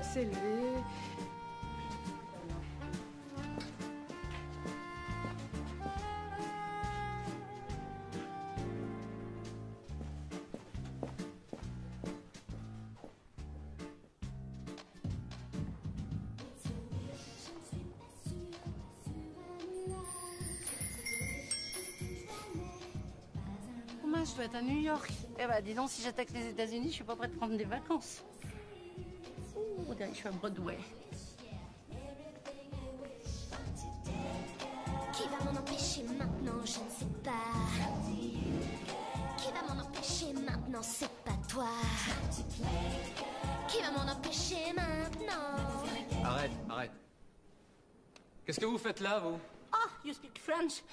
va s'élever. Je dois être à New York. Eh ben, dis donc, si j'attaque les États-Unis, je suis pas prête de prendre des vacances. Ouh, je suis à Broadway. Qui va m'en empêcher maintenant, je ne sais pas. Qui va m'en empêcher maintenant, c'est pas toi. Qui va m'en empêcher maintenant? Arrête, arrête. Qu'est-ce que vous faites là, vous? Ah, you speak French?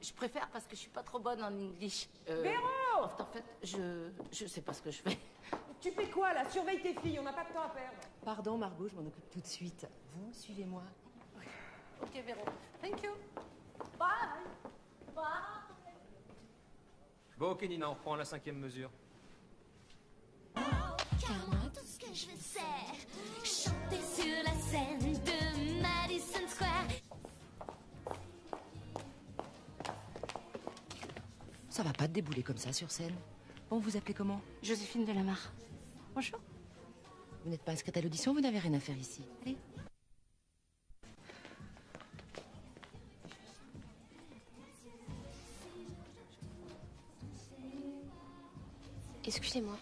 Je préfère parce que je suis pas trop bonne en English. Véro! En fait, je sais pas ce que je fais. Tu fais quoi là? Surveille tes filles, on n'a pas de temps à perdre. Pardon Margot, je m'en occupe tout de suite. Vous, suivez-moi. Ok, Véro. Thank you. Bye. Bye. Bon, ok, Nina, on reprend la 5e mesure. Car moi, tout ce que je veux, c'est chanter sur la scène de Madison Square. Ça va pas te débouler comme ça sur scène. Bon, vous appelez comment? Joséphine Delamarre. Bonjour. Vous n'êtes pas inscrite à l'audition, vous n'avez rien à faire ici. Allez. Excusez-moi.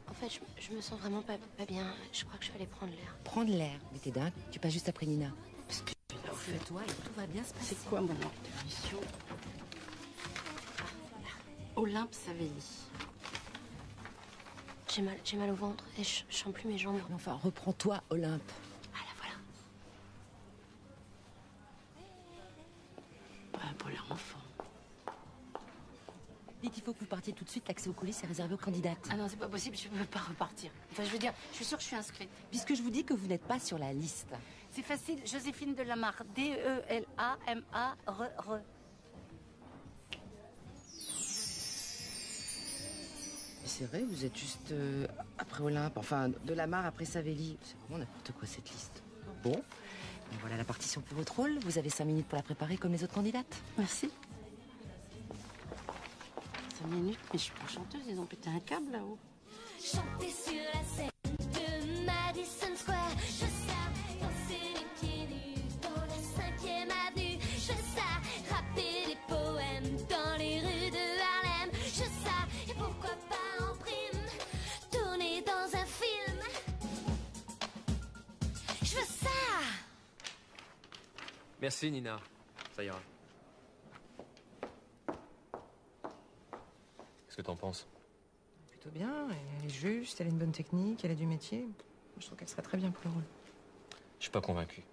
En fait, je me sens vraiment pas bien. Je crois que je vais aller prendre l'air. Prendre l'air. Mais t'es dingue, tu passes juste après Nina. Fais-toi et tout va bien se passer. C'est quoi mon ordre de mission? Olympe Savelli. J'ai mal au ventre et je sens plus mes jambes. Mais enfin, reprends-toi, Olympe. Ah là voilà. Pour les enfants. Dites, il faut que vous partiez tout de suite. L'accès aux coulisses est réservé aux candidates. Ah non, c'est pas possible, je peux pas repartir. Enfin, je veux dire, je suis sûre que je suis inscrite. Puisque je vous dis que vous n'êtes pas sur la liste. C'est facile, Joséphine Delamarre. D-E-L-A-M-A-R-R. C'est vrai, vous êtes juste après Olympe, enfin Delamarre après Savelli. C'est vraiment n'importe quoi cette liste. Bon, ben voilà la partition pour votre rôle. Vous avez 5 minutes pour la préparer comme les autres candidates. Merci. 5 minutes, mais je suis pas chanteuse, ils ont pété un câble là-haut. Chanter sur la scène de Madison Square. Je sais danser les pieds nus dans la 5e avenue. Je sais rapper des poèmes dans les rues de Harlem. Je sais, et pourquoi pas en prime, tourner dans un film. Je veux ça. Merci, Nina. Ça ira. Qu'est-ce que t'en penses? Plutôt bien, elle est juste, elle a une bonne technique, elle a du métier. Moi, je trouve qu'elle serait très bien pour le rôle. Je suis pas convaincu.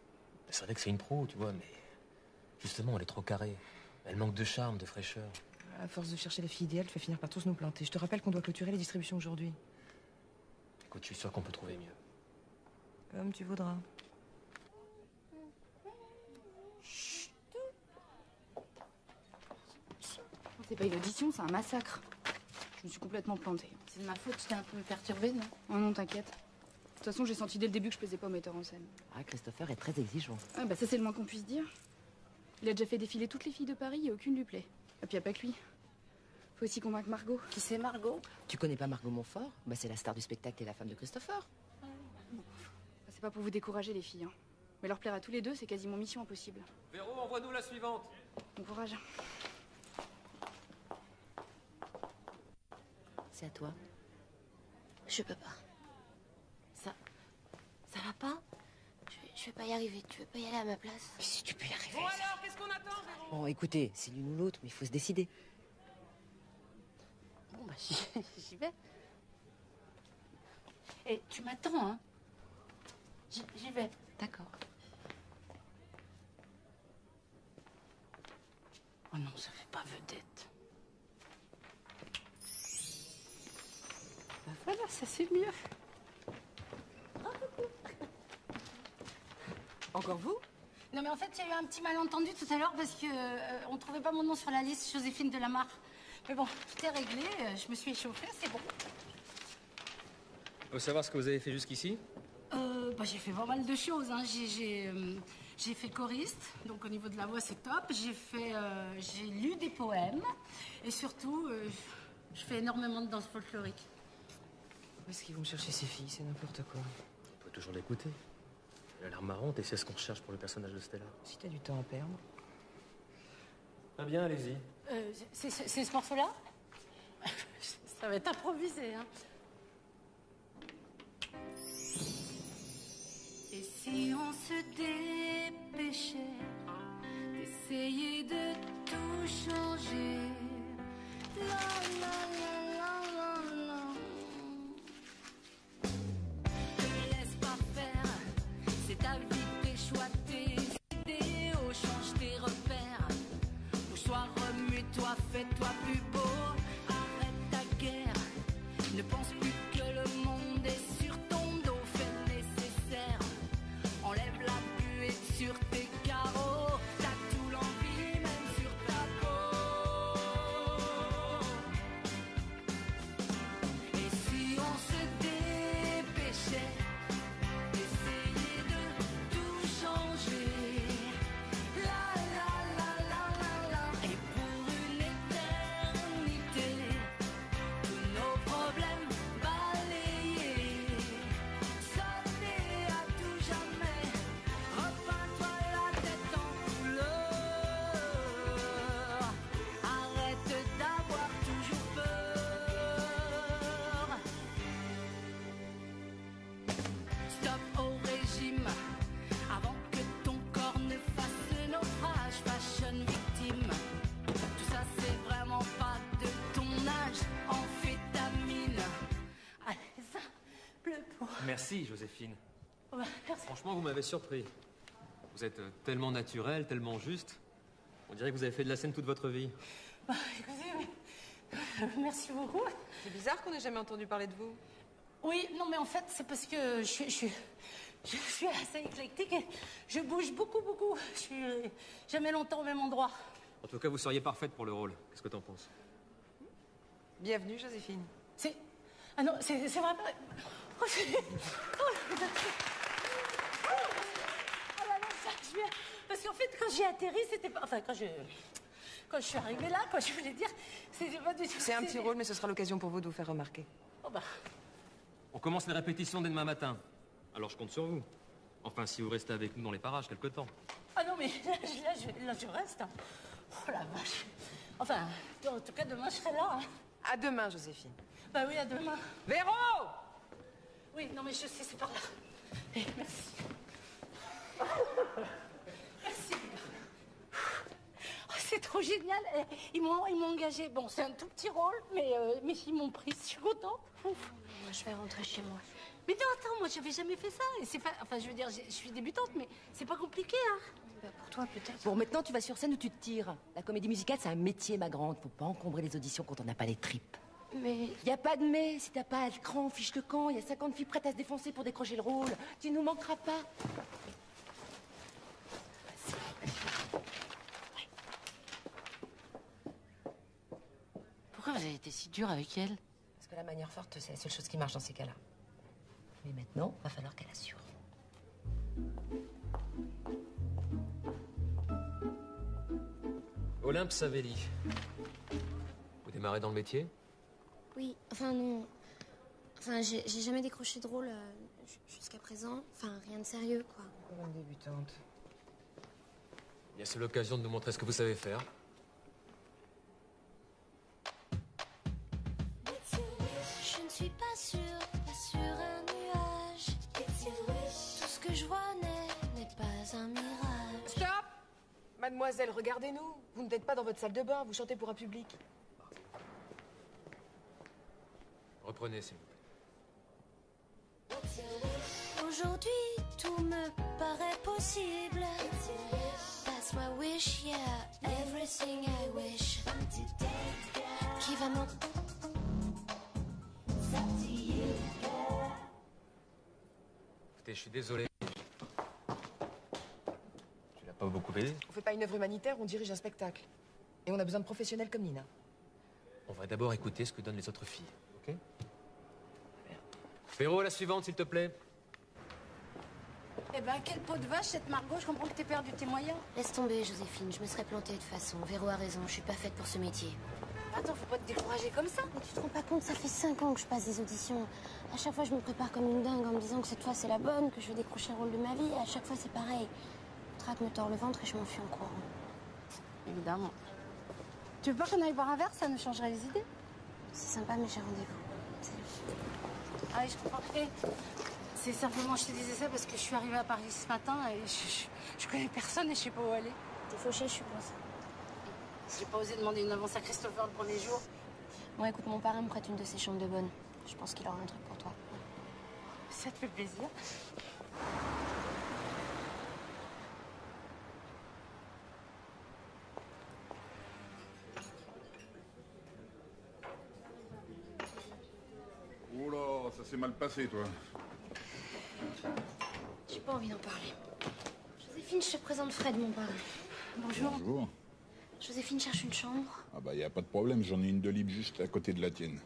C'est vrai que c'est une pro, tu vois, mais... Justement, elle est trop carrée. Elle manque de charme, de fraîcheur. À force de chercher la fille idéale, tu vas finir par tous nous planter. Je te rappelle qu'on doit clôturer les distributions aujourd'hui. Écoute, je suis sûr qu'on peut trouver mieux. Comme tu voudras. C'est pas une audition, c'est un massacre. Je me suis complètement plantée. C'est de ma faute, j'étais un peu perturbée, non? Oh non, t'inquiète. De toute façon, j'ai senti dès le début que je plaisais pas au metteur en scène. Ah, Christopher est très exigeant. Ah bah ça, c'est le moins qu'on puisse dire. Il a déjà fait défiler toutes les filles de Paris et aucune lui plaît. Et puis y a pas que lui. Faut aussi convaincre Margot. Qui c'est Margot? Tu connais pas Margot Montfort? Bah c'est la star du spectacle et la femme de Christopher. Bah, c'est pas pour vous décourager, les filles. Hein. Mais leur plaire à tous les deux, c'est quasiment mission impossible. Véro, envoie-nous la suivante. Bon courage. C'est à toi. Je peux pas. Ça va pas? Je vais pas y arriver. Tu veux pas y aller à ma place? Mais si tu peux y arriver. Bon alors, qu'est-ce qu'on attend, Véro? Bon, écoutez, c'est l'une ou l'autre, mais il faut se décider. Bon, bah, j'y vais. Et tu m'attends, hein? J'y vais. D'accord. Oh non, ça fait pas vedette. Bah voilà, ça c'est mieux. Encore vous? Non mais en fait, il y a eu un petit malentendu tout à l'heure parce que on trouvait pas mon nom sur la liste Joséphine Delamarre. Mais bon, tout est réglé, je me suis échauffée, c'est bon. Faut savoir ce que vous avez fait jusqu'ici? bah, j'ai fait pas mal de choses. Hein. J'ai fait choriste, donc au niveau de la voix, c'est top. J'ai lu des poèmes. Et surtout, je fais énormément de danse folklorique. Où est-ce qu'ils vont chercher ces filles? C'est n'importe quoi. On peut toujours l'écouter. Elle a l'air marrante et c'est ce qu'on recherche pour le personnage de Stella. Si t'as du temps à perdre. Ah bien, allez-y. C'est ce morceau-là? Ça va être improvisé, hein. Et si on se dépêchait d'essayer de tout changer? La, la, la, la, la, la. Ne laisse pas faire, c'est ta vie, tes choix, tes idéaux, change tes repères. Ou soit remue-toi, fais-toi plus beau. Arrête ta guerre, ne pense plus que le monde est sur ton dos. Fais le nécessaire, enlève la buée sur tes carreaux. T'as tout l'envie, même sur ta peau. Et si on se dépêchait d'essayer de tout changer? La la la la la la. Et pour une éternité, tous nos problèmes balayés, sauter à tout jamais. Repeins-toi la tête en couleur. Arrête d'avoir toujours peur. Stop au régime avant que ton corps ne fasse naufrage. Fashion victime, tout ça c'est vraiment pas de ton âge. Amphétamine, allez ça, bleu pour. Merci, Joséphine. Oh, bah, merci. Franchement, vous m'avez surpris. Vous êtes tellement naturel, tellement juste. On dirait que vous avez fait de la scène toute votre vie. Bah, écoutez, merci beaucoup. C'est bizarre qu'on ait jamais entendu parler de vous. Oui, non mais en fait c'est parce que je suis assez éclectique et je bouge beaucoup. Je suis jamais longtemps au même endroit. En tout cas, vous seriez parfaite pour le rôle. Qu'est-ce que t'en penses? Bienvenue, Joséphine. C'est... Ah non, c'est vrai pas... Oh, là là, ça, je viens... Parce qu'en fait, quand j'ai atterri, c'était pas... Enfin, quand je suis arrivée là, quand je voulais dire, c'était pas du tout... C'est un petit rôle, mais ce sera l'occasion pour vous de vous faire remarquer. Oh bah... On commence les répétitions dès demain matin. Alors je compte sur vous. Enfin, si vous restez avec nous dans les parages quelque temps. Ah non, mais là, je reste. Hein. Oh la vache. Enfin, en tout cas, demain, je serai là. Hein. À demain, Joséphine. Bah oui, à demain. Véro! Oui, non, mais je sais, c'est par là. Eh, merci. Merci. Oh, c'est trop génial. Eh, ils m'ont engagé. Bon, c'est un tout petit rôle, mais ils m'ont pris. Je suis contente. Ouf. Moi, je vais rentrer chez moi. Mais non, attends, moi, j'avais jamais fait ça. Et c'est pas... Enfin, je veux dire, je suis débutante, mais c'est pas compliqué, hein. Bah, pour toi, peut-être. Bon, maintenant, tu vas sur scène où tu te tires. La comédie musicale, c'est un métier, ma grande. Faut pas encombrer les auditions quand on n'a pas les tripes. Mais... Y a pas de mais. Si t'as pas le cran, fiche le camp. Y a 50 filles prêtes à se défoncer pour décrocher le rôle. Tu nous manqueras pas. Pourquoi vous avez été si dur avec elle? Parce que la manière forte, c'est la seule chose qui marche dans ces cas-là. Mais maintenant, va falloir qu'elle assure. Olympe Savelli. Vous démarrez dans le métier? Oui, enfin non. Enfin, j'ai jamais décroché de rôle jusqu'à présent. Enfin, rien de sérieux, quoi. Encore une débutante. Bien, c'est l'occasion de nous montrer ce que vous savez faire. Je ne suis pas sur un nuage. Tout ce que je vois n'est pas un mirage. Stop! Mademoiselle, regardez-nous. Vous n'êtes pas dans votre salle de bain, vous chantez pour un public. Reprenez, s'il vous plaît. Aujourd'hui, tout me paraît possible. That's my wish, yeah, everything I wish. Qui va m'en... Écoutez, je suis désolé. Tu l'as pas beaucoup aidé. On fait pas une œuvre humanitaire, on dirige un spectacle. Et on a besoin de professionnels comme Nina. On va d'abord écouter ce que donnent les autres filles, ok? Véro, la suivante, s'il te plaît. Eh ben, quelle peau de vache, cette Margot. Je comprends que t'aies perdu tes moyens. Laisse tomber, Joséphine. Je me serais plantée de toute façon. Véro a raison. Je suis pas faite pour ce métier. Attends, faut pas te décourager comme ça. Mais tu te rends pas compte, ça fait 5 ans que je passe des auditions. À chaque fois, je me prépare comme une dingue en me disant que cette fois, c'est la bonne, que je vais décrocher le rôle de ma vie. Et à chaque fois, c'est pareil. Le trac me tord le ventre et je m'enfuis en courant. Évidemment. Tu veux pas qu'on aille boire un verre? Ça nous changerait les idées. C'est sympa, mais j'ai rendez-vous. Salut. Ah oui, je comprends. Eh, c'est simplement, je te disais ça parce que je suis arrivée à Paris ce matin et je connais personne et je sais pas où aller. T'es fauchée, je suppose. J'ai pas osé demander une avance à Christopher le premier jour. Bon, écoute, mon parrain me prête une de ses chambres de bonne. Je pense qu'il aura un truc pour toi. Ça te fait plaisir. Oh là, ça s'est mal passé, toi. J'ai pas envie d'en parler. Joséphine, je te présente Fred, mon parrain. Bonjour. Bonjour. Joséphine cherche une chambre. Ah bah, y a pas de problème, j'en ai une de libre juste à côté de la tienne.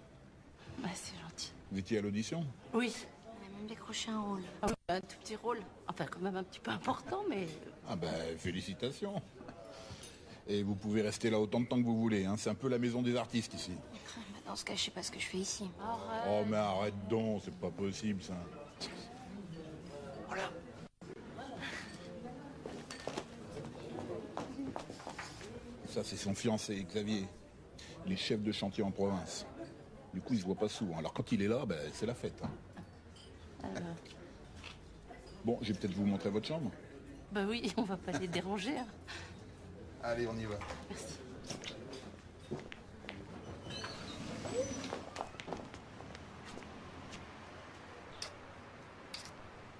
Bah, c'est gentil. Vous étiez à l'audition? Oui. Elle a même décroché un rôle. Ah oui, un tout petit rôle. Enfin, quand même un petit peu important, mais... Ah bah, félicitations. Et vous pouvez rester là autant de temps que vous voulez, hein. C'est un peu la maison des artistes, ici. Bah, dans ce cas, je sais pas ce que je fais ici. Oh, mais arrête donc, c'est pas possible, ça. Voilà. Ça, c'est son fiancé, Xavier. Il est chef de chantier en province. Du coup, il se voit pas souvent. Alors, quand il est là, ben, c'est la fête. Hein. Bon, je vais peut-être vous montrer votre chambre. Bah oui, on va pas les déranger. Hein. Allez, on y va. Merci.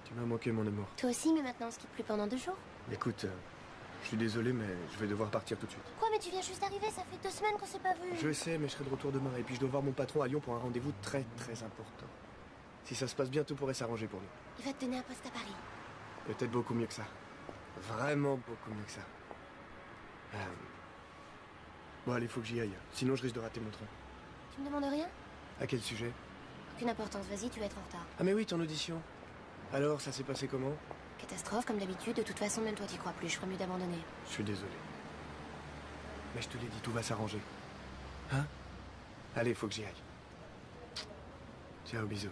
Tu m'as manqué, mon amour. Toi aussi, mais maintenant on se quitte plus pendant 2 jours. Écoute, je suis désolé, mais je vais devoir partir tout de suite. Quoi, mais tu viens juste d'arriver, ça fait 2 semaines qu'on s'est pas vus. Je sais, mais je serai de retour demain. Et puis je dois voir mon patron à Lyon pour un rendez-vous très très important. Si ça se passe bien, tout pourrait s'arranger pour nous. Il va te donner un poste à Paris. Peut-être beaucoup mieux que ça. Vraiment beaucoup mieux que ça. Bon, allez, faut que j'y aille. Sinon, je risque de rater mon train. Tu me demandes rien? À quel sujet? Aucune importance, vas-y, tu vas être en retard. Ah mais oui, ton audition. Alors, ça s'est passé comment? Catastrophe, comme d'habitude, de toute façon, même toi t'y crois plus, je ferais mieux d'abandonner. Je suis désolé. Mais je te l'ai dit, tout va s'arranger. Hein? Allez, faut que j'y aille. Ciao, bisous.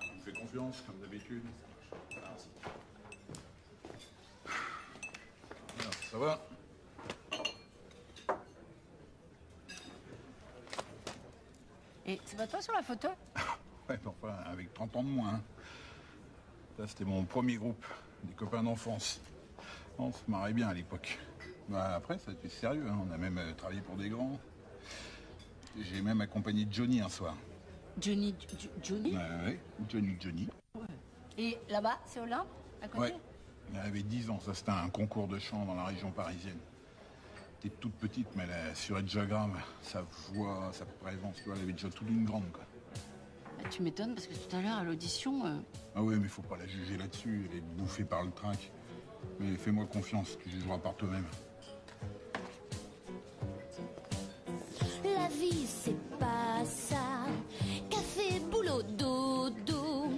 Tu me fais confiance, comme d'habitude. Alors, ça va? Et c'est pas toi sur la photo? Ouais, mais enfin, avec 30 ans de moins. Hein. Ça, c'était mon premier groupe, des copains d'enfance. On se marrait bien à l'époque. Bah, après, ça a été sérieux. Hein. On a même travaillé pour des grands. J'ai même accompagné Johnny un soir. Johnny? Johnny? Ouais, Johnny. Et là-bas, c'est Olympe, à côté? Ouais. Elle avait 10 ans. Ça, c'était un concours de chant dans la région parisienne. Elle était toute petite, mais elle assurait déjà grave. Sa voix, sa présence, tu vois, elle avait déjà toute une grande, quoi. Bah, tu m'étonnes parce que tout à l'heure, à l'audition... Ah oui, mais faut pas la juger là-dessus. Elle est bouffée par le trac. Mais fais-moi confiance, tu jugeras par toi-même. La vie, c'est pas ça. Café, boulot, dodo.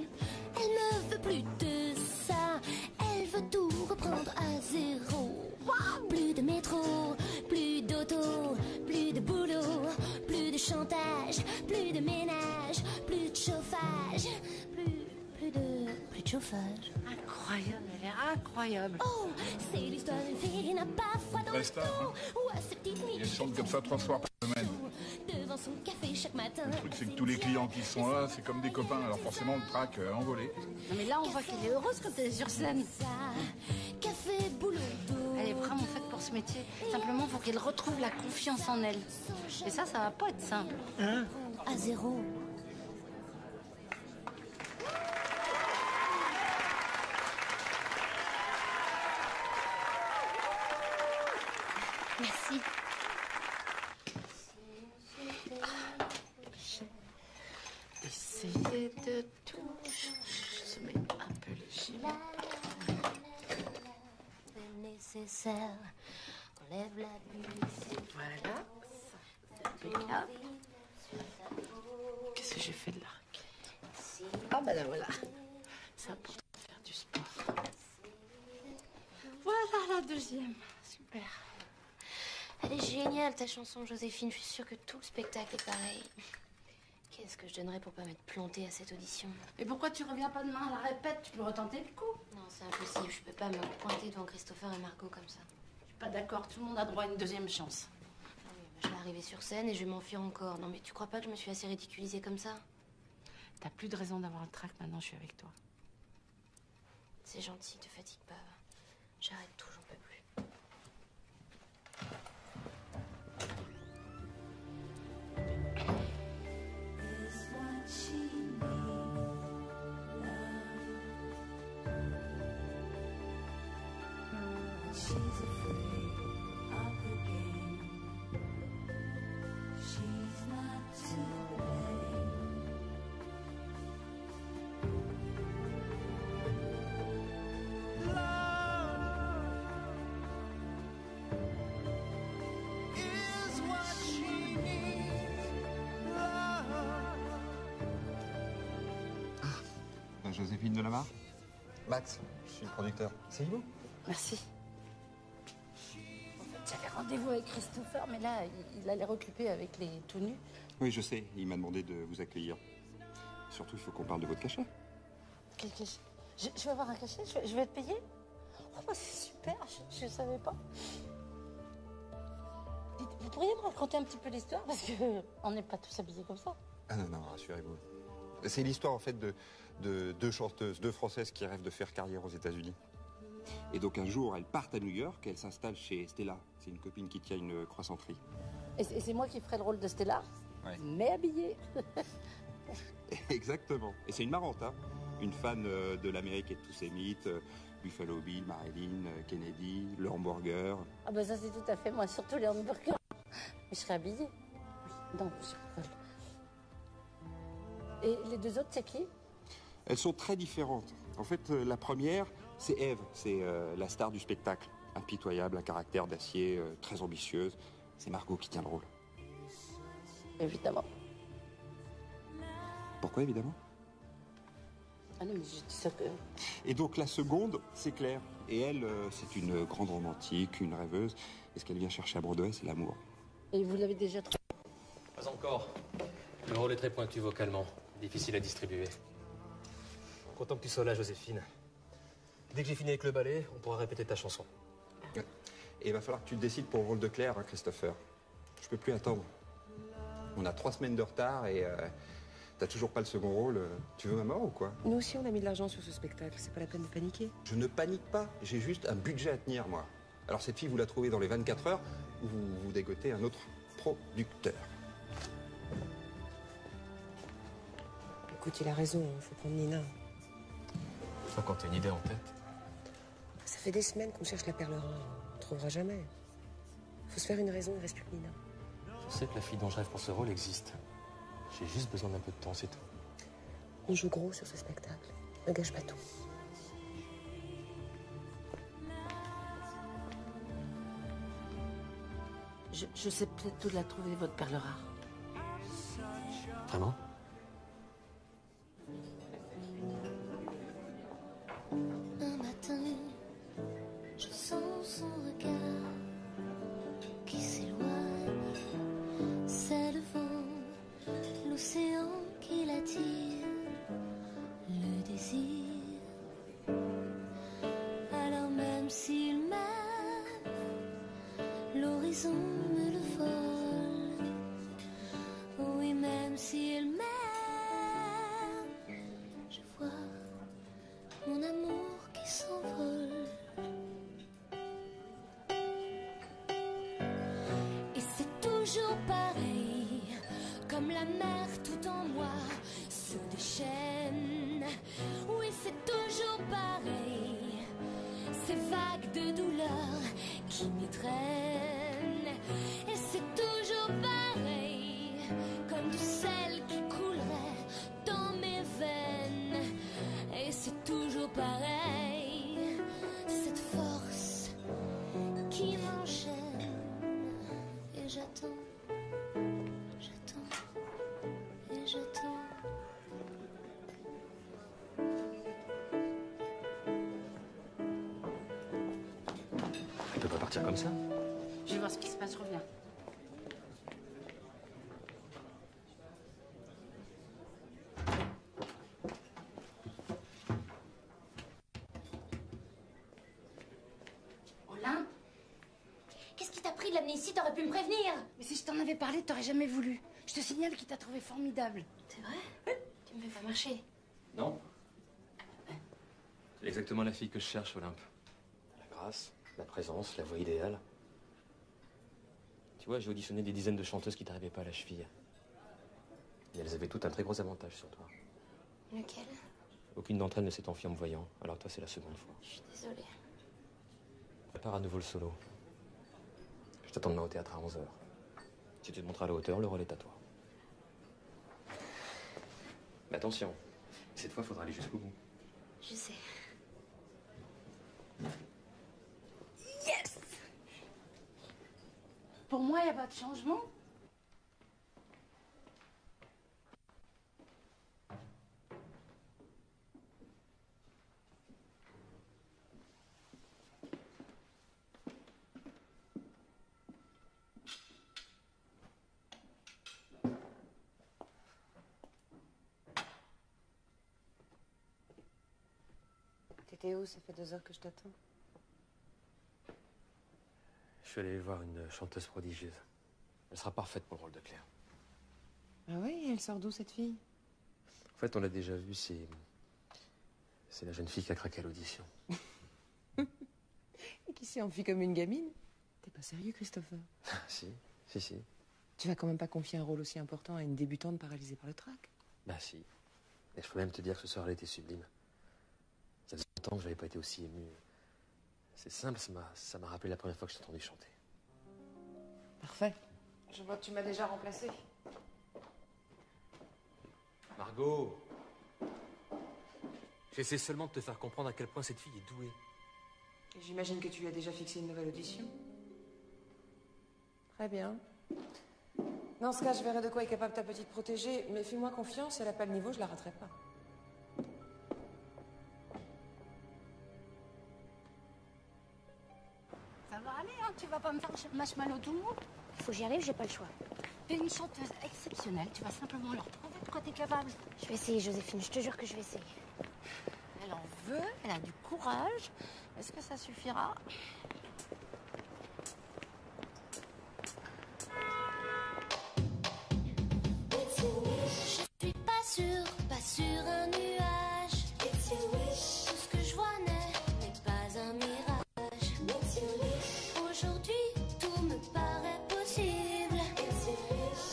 Elle ne veut plus de ça. Elle veut tout reprendre à zéro. Plus de métro, plus d'auto, plus de boulot, plus de chantage, plus de ménage, plus de chauffage, plus de chauffage. Incroyable, elle est incroyable. Oh, c'est l'histoire d'une fille qui n'a pas froid dans le Reste là, hein. dos. Ouais, cette petite Et elle chante comme ça 3 soirs par semaine. devant son café chaque matin. Le truc, c'est que tous les clients qui sont là, c'est comme des copains. Alors forcément, le trac envolé. Non mais là, on voit qu'elle est heureuse quand elle est sur scène. Ça, café, boulot, dos. Elle est vraiment faite pour ce métier. Simplement, faut qu'elle retrouve la confiance en elle. Et ça va pas être simple. Hein? À zéro. Merci. Essayez de tout. Je mets un peu les chimies. Le nécessaire. Enlève la bulle. Voilà. Ça, c'est impeccable. Qu'est-ce que j'ai fait de l'arc? Ah bah là voilà. Voilà la deuxième. Super. Elle est géniale, ta chanson, Joséphine. Je suis sûre que tout le spectacle est pareil. Qu'est-ce que je donnerais pour pas m'être plantée à cette audition? Et pourquoi tu reviens pas demain à la répète? Tu peux retenter le coup. Non, c'est impossible. Je peux pas me pointer devant Christopher et Margot comme ça. Je suis pas d'accord. Tout le monde a droit à une deuxième chance. Non, mais je vais arriver sur scène et je vais m'enfuir encore. Non, mais tu crois pas que je me suis assez ridiculisée comme ça? T'as plus de raison d'avoir le trac. Maintenant, je suis avec toi. C'est gentil, te fatigue pas. J'arrête tout, j'en peux plus. Joséphine Delamarre. Max, je suis le producteur. C'est vous? Merci. En fait, j'avais rendez-vous avec Christopher, mais là, il allait recouper avec les tout nus. Oui, je sais. Il m'a demandé de vous accueillir. Surtout, il faut qu'on parle de votre cachet. Quel cachet? Je vais avoir un cachet? Je vais être payée? Oh, bah, c'est super, je ne savais pas. Dites, vous pourriez me raconter un petit peu l'histoire? Parce qu'on n'est pas tous habillés comme ça. Ah non, non, rassurez-vous. C'est l'histoire, en fait, de deux chanteuses, deux Françaises qui rêvent de faire carrière aux États-Unis. Et donc, un jour, elles partent à New York et elles s'installent chez Stella. C'est une copine qui tient une croissanterie. Et c'est moi qui ferai le rôle de Stella? Ouais. Mais habillée. Exactement. Et c'est une marrante, hein. Une fan de l'Amérique et de tous ses mythes. Buffalo Bill, Marilyn, Kennedy, le hamburger. Ah ben ça, c'est tout à fait moi, surtout les hamburgers. Mais je serai habillée. Oui, non, je rigole. Et les deux autres, c'est qui? Elles sont très différentes. En fait, la première, c'est Ève. C'est la star du spectacle. Impitoyable, un caractère d'acier, très ambitieuse. C'est Margot qui tient le rôle. Évidemment. Pourquoi, évidemment? Ah non, mais je dis ça que... Et donc, la seconde, c'est Claire. Et elle, c'est une grande romantique, une rêveuse. Et ce qu'elle vient chercher à Broadway, c'est l'amour. Et vous l'avez déjà trouvé? Pas encore. Le rôle est très pointu vocalement. Difficile à distribuer. Content que tu sois là, Joséphine. Dès que j'ai fini avec le ballet, on pourra répéter ta chanson. Et il va falloir que tu te décides pour le rôle de Claire, hein, Christopher. Je peux plus attendre. On a 3 semaines de retard et t'as toujours pas le second rôle. Tu veux ma mort ou quoi? Nous aussi, on a mis de l'argent sur ce spectacle. C'est pas la peine de paniquer. Je ne panique pas. J'ai juste un budget à tenir, moi. Alors cette fille, vous la trouvez dans les 24 heures ou vous dégotez un autre producteur. Écoute, il a raison. Il faut prendre Nina. Toi, quand t'as une idée en tête. Ça fait des semaines qu'on cherche la perle rare. On ne trouvera jamais. Faut se faire une raison, il reste plus que Nina. Je sais que la fille dont je rêve pour ce rôle existe. J'ai juste besoin d'un peu de temps, c'est tout. On joue gros sur ce spectacle. Ne gâche pas tout. Je sais peut-être où la trouver, votre perle rare. Vraiment? Un matin, je sens son regard qui s'éloigne. C'est le vent, l'océan qui l'attire, le désir. Alors même s'il m'aime, l'horizon me le vole. Oui, même s'il m'aime, je vois mon amour qui s'envole. Et c'est toujours pareil, comme la mer tout en moi se déchaîne. Oui, c'est toujours pareil, ces vagues de douleur qui m'étreignent. Et c'est toujours pareil, comme du sel qui coulerait dans mes veines. Et c'est toujours pareil, cette force qui m'enchaîne. Et j'attends, j'attends, et j'attends. Partir comme ça? Je vais voir ce qui se passe, je reviens. Olympe? Qu'est-ce qui t'a pris de l'amener ici? T'aurais pu me prévenir. Mais si je t'en avais parlé, t'aurais jamais voulu. Je te signale qu'il t'a trouvé formidable. C'est vrai? Tu me fais pas marcher. Non. C'est exactement la fille que je cherche, Olympe. La grâce, la présence, la voix idéale. Tu vois, j'ai auditionné des dizaines de chanteuses qui t'arrivaient pas à la cheville. Et elles avaient toutes un très gros avantage sur toi. Lequel? Aucune d'entre elles ne s'est enfuie en me voyant, alors toi, c'est la seconde fois. Je suis désolée. Prépare à nouveau le solo. Je t'attends demain au théâtre à 11h. Si tu te montres à la hauteur, le rôle est à toi. Mais attention, cette fois, il faudra aller jusqu'au bout. Je sais. Yes! Pour moi, il n'y a pas de changement. T'étais où? Ça fait 2 heures que je t'attends. Je suis allé voir une chanteuse prodigieuse. Elle sera parfaite pour le rôle de Claire. Ah oui, elle sort d'où, cette fille? En fait, on l'a déjà vue, c'est la jeune fille qui a craqué à l'audition. Et qui s'est enfuie comme une gamine? T'es pas sérieux, Christopher? Si. Tu vas quand même pas confier un rôle aussi important à une débutante paralysée par le trac? Bah si. Et je peux même te dire que ce soir, elle était sublime. Ça faisait longtemps que j'avais pas été aussi ému. C'est simple, ça m'a rappelé la première fois que je t'ai entendu chanter. Parfait. Je vois que tu m'as déjà remplacé. Margot! J'essaie seulement de te faire comprendre à quel point cette fille est douée. Et j'imagine que tu lui as déjà fixé une nouvelle audition. Très bien. Dans ce cas, je verrai de quoi est capable ta petite protégée, mais fais-moi confiance, si elle n'a pas le niveau, je la raterai pas. Ça va aller, hein? Tu vas pas me faire marshmallow tout le monde? Faut que j'y arrive, j'ai pas le choix. T'es une chanteuse exceptionnelle, tu vas simplement leur prouver de quoi t'es capable. Je vais essayer, Joséphine, je te jure que je vais essayer. Elle en veut, elle a du courage. Est-ce que ça suffira? Je suis pas sur un nuage. Tout ce que je vois n'est pas un mirage. Aujourd'hui, tout me paraît possible.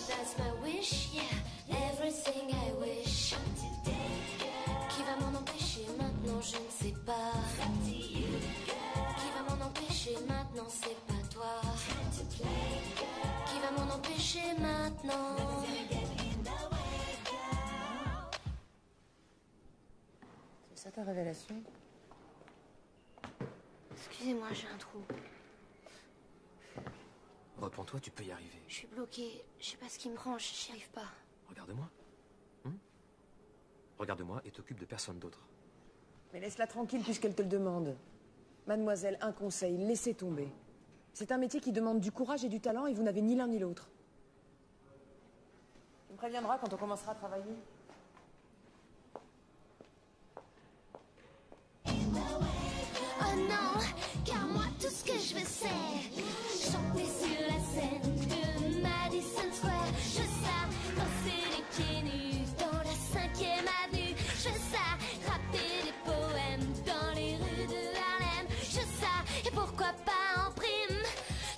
That's my wish, yeah, everything I wish. Qui va m'en empêcher maintenant, je ne sais pas. Qui va m'en empêcher maintenant, c'est pas toi. Qui va m'en empêcher maintenant? C'est ça ta révélation? Excusez-moi, j'ai un trou. Reprends-toi, tu peux y arriver. Je suis bloquée. Je sais pas ce qui me prend, j'y arrive pas. Regarde-moi. Regarde-moi et t'occupe de personne d'autre. Mais laisse-la tranquille puisqu'elle te le demande. Mademoiselle, un conseil, laissez tomber. C'est un métier qui demande du courage et du talent et vous n'avez ni l'un ni l'autre. Tu me préviendras quand on commencera à travailler. Oh non, car moi tout ce que je veux c'est chanter sur la scène de Madison Square. Je veux ça, danser les pieds nus dans la 5e avenue. Je veux ça, rapper des poèmes dans les rues de Harlem. Je veux ça, et pourquoi pas en prime,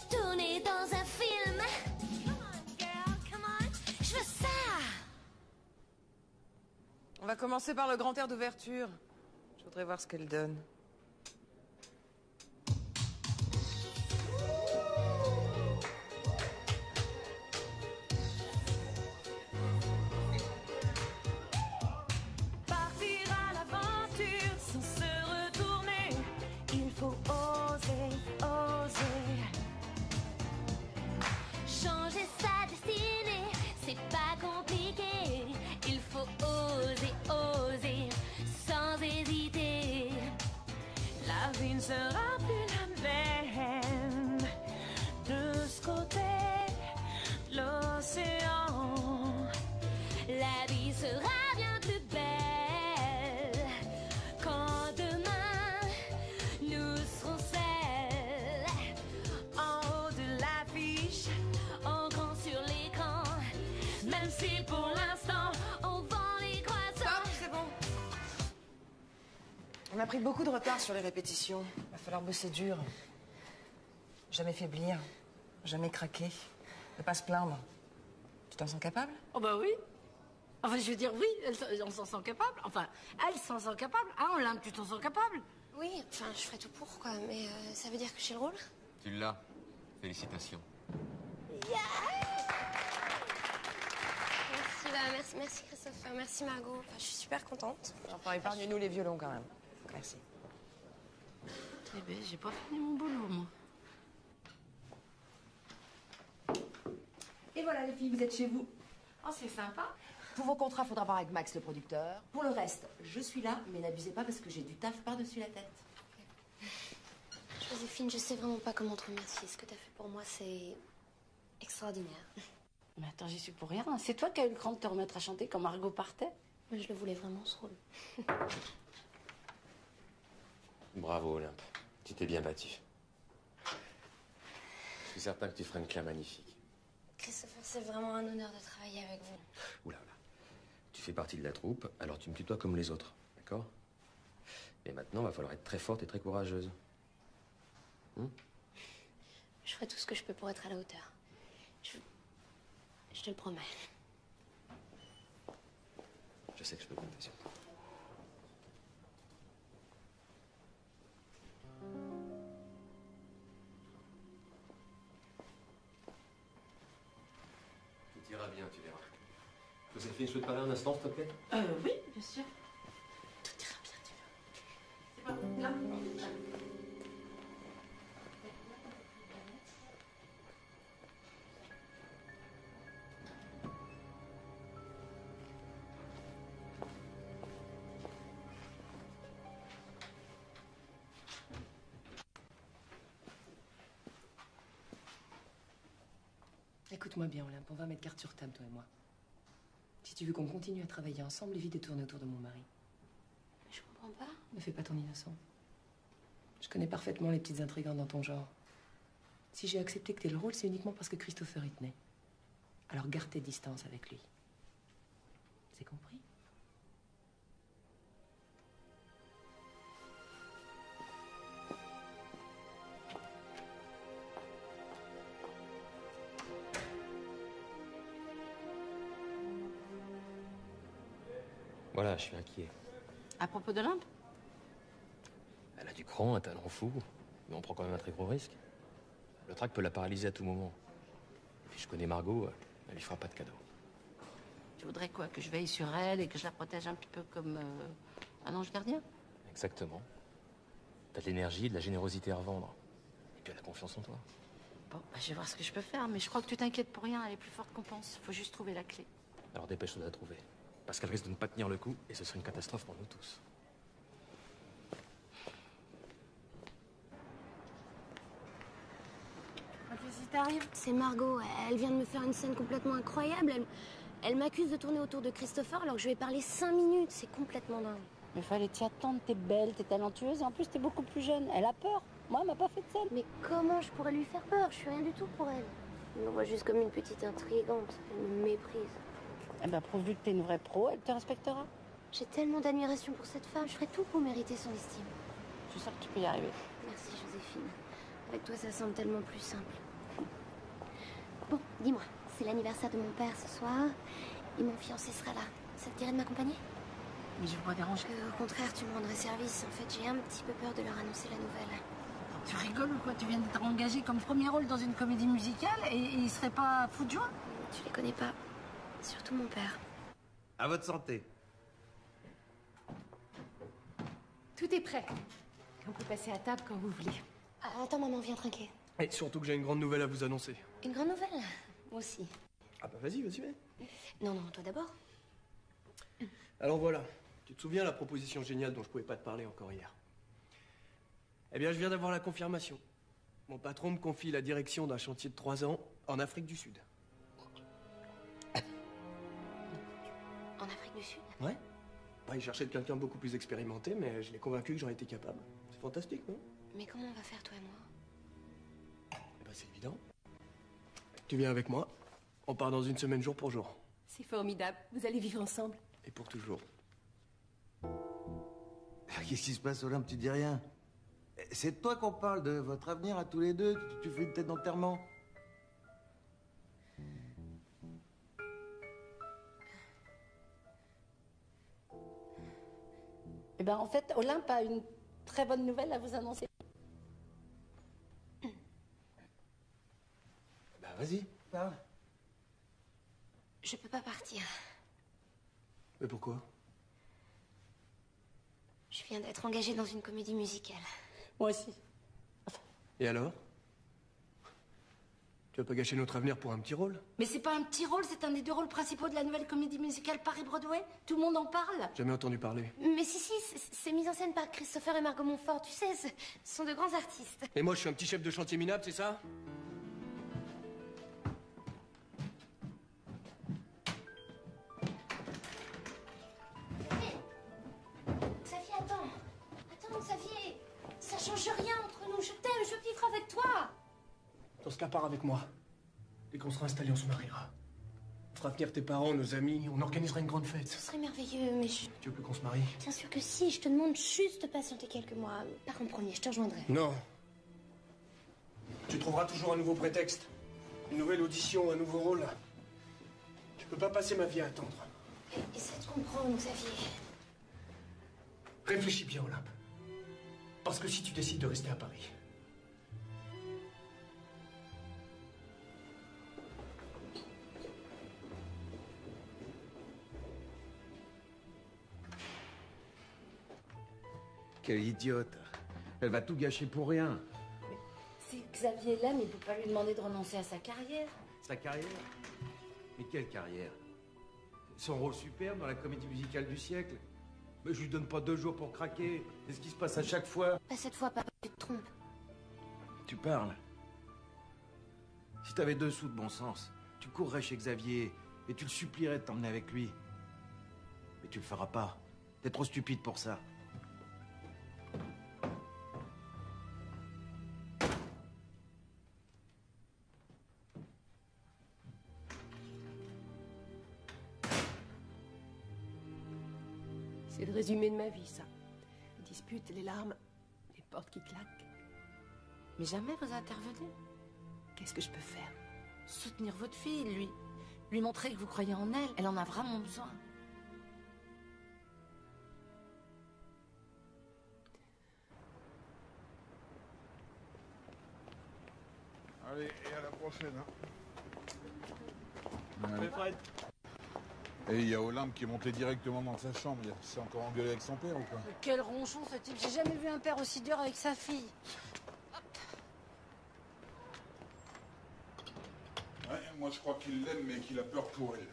tourner dans un film. Come on girl, come on, je veux ça. On va commencer par le grand air d'ouverture. Je voudrais voir ce qu'elle donne. Partir à l'aventure sans se retourner. Il faut oser, oser. Changer sa destinée, c'est pas compliqué. Il faut oser, oser, sans hésiter. La vie ne sera plus la même. même si pour l'instant on vend les croissants. Stop, c'est bon. On a pris beaucoup de retard sur les répétitions. Il va falloir bosser dur. Jamais faiblir, jamais craquer, ne pas se plaindre. Tu t'en sens capable? Oh bah oui. Enfin, je veux dire, oui, on s'en sent capable. Enfin, elle s'en sent capable. Hein, Olympe, tu t'en sens capable? Oui, enfin, je ferai tout pour, quoi. Mais ça veut dire que j'ai le rôle? Tu l'as. Félicitations. Merci Christopher, merci Margot. Enfin, je suis super contente. Enfin, épargne-nous les violons quand même. Merci. Eh ben, j'ai pas fini mon boulot, moi. Et voilà les filles, vous êtes chez vous. Oh, c'est sympa. Pour vos contrats, faudra voir avec Max, le producteur. Pour le reste, je suis là, mais n'abusez pas parce que j'ai du taf par-dessus la tête. Joséphine, je sais vraiment pas comment te remercier. Ce que t'as fait pour moi, c'est extraordinaire. Mais attends, j'y suis pour rien. C'est toi qui as eu le cran de te remettre à chanter quand Margot partait. Moi, je le voulais vraiment, ce rôle. Bravo, Olympe. Tu t'es bien battue. Je suis certain que tu feras une Claire magnifique. Christopher, c'est vraiment un honneur de travailler avec vous. Oula, oula. Tu fais partie de la troupe, alors tu me tutoies comme les autres, d'accord? Mais maintenant, il va falloir être très forte et très courageuse. Je ferai tout ce que je peux pour être à la hauteur. Je te le promets. Je sais que je peux compter sur toi. Tout ira bien, tu verras. Joséphine, je peux te parler un instant, s'il te plaît? Oui, bien sûr. Tout ira bien, tu vois. C'est pas là. Écoute-moi bien, Olympe, on va mettre carte sur table, toi et moi. Si tu veux qu'on continue à travailler ensemble, évite de tourner autour de mon mari. Je comprends pas. Ne fais pas ton innocent. Je connais parfaitement les petites intrigantes dans ton genre. Si j'ai accepté que t'aies le rôle, c'est uniquement parce que Christopher y tenait. Alors garde tes distances avec lui. C'est compris? Voilà, je suis inquiet. À propos d'Olympe? Elle a du cran, un talent fou, mais on prend quand même un très gros risque. Le trac peut la paralyser à tout moment. Et puis je connais Margot, elle lui fera pas de cadeau. Tu voudrais quoi? Que je veille sur elle et que je la protège un petit peu comme un ange gardien? Exactement. T'as de l'énergie, de la générosité à revendre. Et puis elle a confiance en toi. Bon, bah, je vais voir ce que je peux faire, mais je crois que tu t'inquiètes pour rien, elle est plus forte qu'on pense. Faut juste trouver la clé. Alors dépêche-toi de la trouver. Parce qu'elle risque de ne pas tenir le coup, et ce serait une catastrophe pour nous tous. Qu'est-ce qui t'arrive? C'est Margot. Elle vient de me faire une scène complètement incroyable. Elle m'accuse de tourner autour de Christopher alors que je lui ai parlé 5 minutes. C'est complètement dingue. Mais fallait t'y attendre, t'es belle, t'es talentueuse, et en plus t'es beaucoup plus jeune. Elle a peur. Moi, elle m'a pas fait de scène. Mais comment je pourrais lui faire peur? Je suis rien du tout pour elle. Elle me voit juste comme une petite intrigante. Elle me méprise. Eh ben, prouve-lui que t'es une vraie pro, elle te respectera. J'ai tellement d'admiration pour cette femme. Je ferai tout pour mériter son estime. Je sais que tu peux y arriver. Merci, Joséphine. Avec toi, ça semble tellement plus simple. Bon, dis-moi, c'est l'anniversaire de mon père ce soir et mon fiancé sera là. Ça te dirait de m'accompagner? Mais je vois déranger. Au contraire, tu me rendrais service. En fait, j'ai un petit peu peur de leur annoncer la nouvelle. Tu rigoles ou quoi? Tu viens d'être engagée comme premier rôle dans une comédie musicale et il serait pas fou de joie? Tu les connais pas. Surtout mon père. À votre santé. Tout est prêt. On peut passer à table quand vous voulez. Ah, attends, maman, viens trinquer. Et surtout que j'ai une grande nouvelle à vous annoncer. Une grande nouvelle? Moi aussi. Ah bah vas-y, vas-y, vas-y. Non, non, toi d'abord. Alors voilà, tu te souviens la proposition géniale dont je pouvais pas te parler encore hier? Eh bien, je viens d'avoir la confirmation. Mon patron me confie la direction d'un chantier de 3 ans en Afrique du Sud. En Afrique du Sud? Ouais. Il cherchait quelqu'un beaucoup plus expérimenté, mais je l'ai convaincu que j'en étais capable. C'est fantastique, non? Mais comment on va faire, toi et moi? Eh ben, c'est évident. Tu viens avec moi. On part dans 1 semaine jour pour jour. C'est formidable. Vous allez vivre ensemble. Et pour toujours. Qu'est-ce qui se passe, Olympe? Tu dis rien. C'est de toi qu'on parle, de votre avenir à tous les deux. Tu fais une tête d'enterrement. Eh ben, en fait, Olympe a une très bonne nouvelle à vous annoncer. Bah, vas-y, parle. Je peux pas partir. Mais pourquoi? Je viens d'être engagée dans une comédie musicale. Moi aussi. Et alors? Tu vas pas gâcher notre avenir pour un petit rôle? Mais c'est pas un petit rôle, c'est un des deux rôles principaux de la nouvelle comédie musicale Paris-Broadway. Tout le monde en parle. Jamais entendu parler. Mais si, c'est mis en scène par Christopher et Margot Montfort. Tu sais, ce sont de grands artistes. Et moi, je suis un petit chef de chantier minable, c'est ça? Xavier, attends. Attends, Xavier. Ça change rien entre nous. Je t'aime, je veux vivre avec toi. Dans ce cas, pars avec moi. Dès qu'on sera installé, on se mariera. On fera venir tes parents, nos amis, on organisera une grande fête. Ce serait merveilleux, mais je... Tu veux plus qu'on se marie? Bien sûr que si, je te demande juste de patienter quelques mois. Par en premier, je te rejoindrai. Non. Tu trouveras toujours un nouveau prétexte. Une nouvelle audition, un nouveau rôle. Je peux pas passer ma vie à attendre. Essaie de comprendre, Xavier. Réfléchis bien, Olympe. Parce que si tu décides de rester à Paris... Quelle idiote. Elle va tout gâcher pour rien. Si Xavier l'aime, il peut pas lui demander de renoncer à sa carrière. Sa carrière? Mais quelle carrière? Son rôle superbe dans la comédie musicale du siècle. Mais je lui donne pas 2 jours pour craquer. C'est ce qui se passe à chaque fois. Pas cette fois, papa, tu te trompes. Tu parles. Si t'avais 2 sous de bon sens, tu courrais chez Xavier et tu le supplierais de t'emmener avec lui. Mais tu le feras pas. T'es trop stupide pour ça. C'est le résumé de ma vie, ça. Les disputes, les larmes, les portes qui claquent. Mais jamais vous intervenez. Qu'est-ce que je peux faire? Soutenir votre fille, lui montrer que vous croyez en elle. Elle en a vraiment besoin. Allez, et à la prochaine. Mais Fred. Et il y a Olympe qui est monté directement dans sa chambre. Il s'est encore engueulé avec son père ou quoi? Mais quel ronchon ce type. J'ai jamais vu un père aussi dur avec sa fille. Ouais, moi je crois qu'il l'aime mais qu'il a peur pour elle.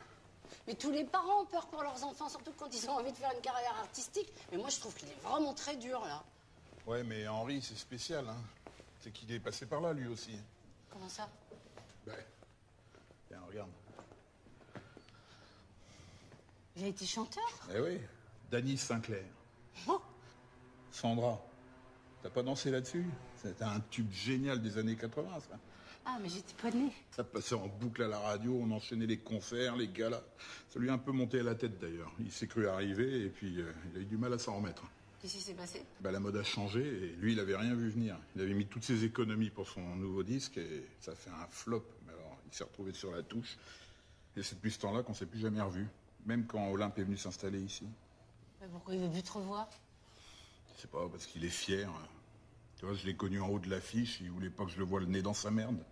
Mais tous les parents ont peur pour leurs enfants, surtout quand ils ont envie de faire une carrière artistique. Mais moi je trouve qu'il est vraiment très dur là. Ouais, mais Henri c'est spécial, hein. C'est qu'il est passé par là lui aussi. Comment ça? Ben, tiens, regarde. Il a été chanteur? Eh oui, Danny Sinclair. Oh. Sandra, t'as pas dansé là-dessus? C'était un tube génial des années 80, ça. Ah, mais j'étais pas née. Ça passait en boucle à la radio, on enchaînait les concerts, les galas. Ça lui a un peu monté à la tête d'ailleurs. Il s'est cru arriver et puis il a eu du mal à s'en remettre. Qu'est-ce qui s'est passé? Ben, la mode a changé et lui, il avait rien vu venir. Il avait mis toutes ses économies pour son nouveau disque et ça a fait un flop. Mais alors, il s'est retrouvé sur la touche. Et c'est depuis ce temps-là qu'on s'est plus jamais revus. Même quand Olympe est venu s'installer ici. Mais pourquoi il veut plus te revoir? Je sais pas, parce qu'il est fier. Tu vois, je l'ai connu en haut de l'affiche, il voulait pas que je le voie le nez dans sa merde.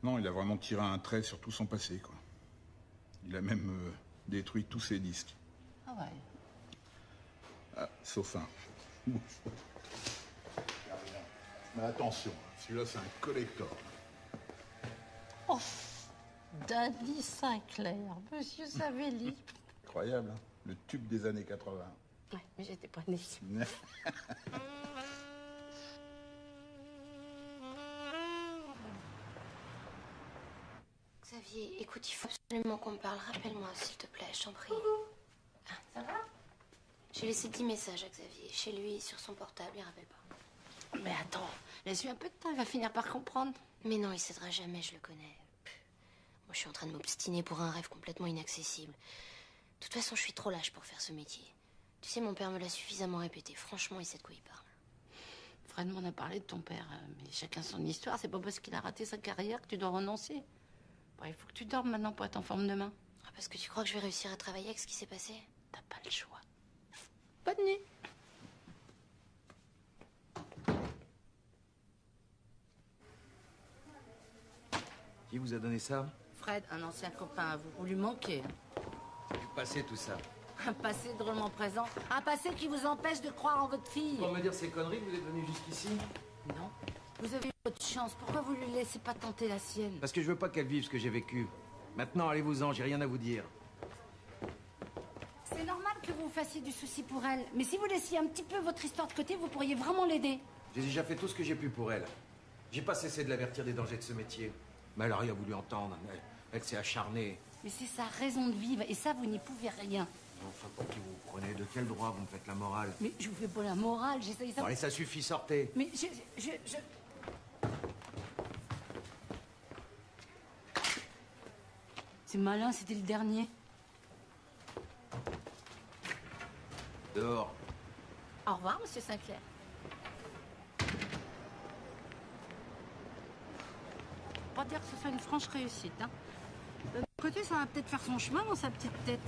Non, il a vraiment tiré un trait sur tout son passé, quoi. Il a même détruit tous ses disques. Ah ouais. Ah, sauf un. Mais attention, celui-là c'est un collector. Oh, Danny Sinclair, Monsieur Savelli. Incroyable, hein, le tube des années 80. Ouais, mais j'étais pas née. Xavier, écoute, il faut absolument qu'on me parle. Rappelle-moi, s'il te plaît, je t'en prie. Ah, ça va? J'ai laissé 10 messages à Xavier. Chez lui, sur son portable, il rappelle pas. Mais attends, laisse-lui un peu de temps, il va finir par comprendre. Mais non, il cédera jamais, je le connais. Moi, je suis en train de m'obstiner pour un rêve complètement inaccessible. De toute façon, je suis trop lâche pour faire ce métier. Tu sais, mon père me l'a suffisamment répété. Franchement, il sait de quoi il parle. Fred m'en a parlé de ton père, mais chacun son histoire. C'est pas parce qu'il a raté sa carrière que tu dois renoncer. Bon, il faut que tu dormes maintenant pour être en forme demain. Ah, parce que tu crois que je vais réussir à travailler avec ce qui s'est passé? T'as pas le choix. Bonne nuit. Qui vous a donné ça? Fred, un ancien copain à vous. Vous lui manquez. Du passé, tout ça. Un passé drôlement présent. Un passé qui vous empêche de croire en votre fille. Pour me dire ces conneries, vous êtes venu jusqu'ici? Non. Vous avez eu votre chance. Pourquoi vous lui laissez pas tenter la sienne? Parce que je veux pas qu'elle vive ce que j'ai vécu. Maintenant, allez-vous-en, j'ai rien à vous dire. C'est normal que vous fassiez du souci pour elle. Mais si vous laissiez un petit peu votre histoire de côté, vous pourriez vraiment l'aider. J'ai déjà fait tout ce que j'ai pu pour elle. J'ai pas cessé de l'avertir des dangers de ce métier. Mais elle a rien voulu entendre. Elle s'est acharnée. Mais c'est sa raison de vivre, et ça, vous n'y pouvez rien. Enfin, pour qui vous prenez? De quel droit vous me faites la morale? Mais je vous fais pas la morale, j'essaye ça. Bon, allez, ça suffit, sortez. Mais C'est malin, c'était le dernier. Dehors. Au revoir, monsieur Sinclair. Pas dire que ce soit une franche réussite, hein. De l'autre côté, ça va peut-être faire son chemin dans sa petite tête.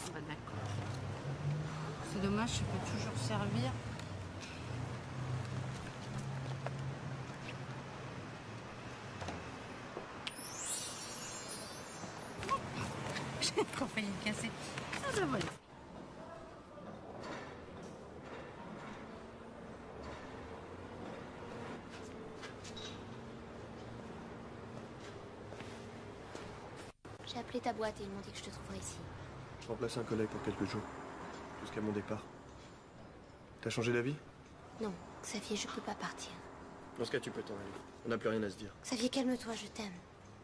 Ah bah d'accord. C'est dommage, ça peut toujours servir. J'ai encore failli le casser. Ah bah voilà. J'ai appelé ta boîte et ils m'ont dit que je te trouverais ici. Je remplace un collègue pour quelques jours. Jusqu'à mon départ. T'as changé d'avis? Non, Xavier, je peux pas partir. Dans ce cas, tu peux t'en aller. On n'a plus rien à se dire. Xavier, calme-toi, je t'aime.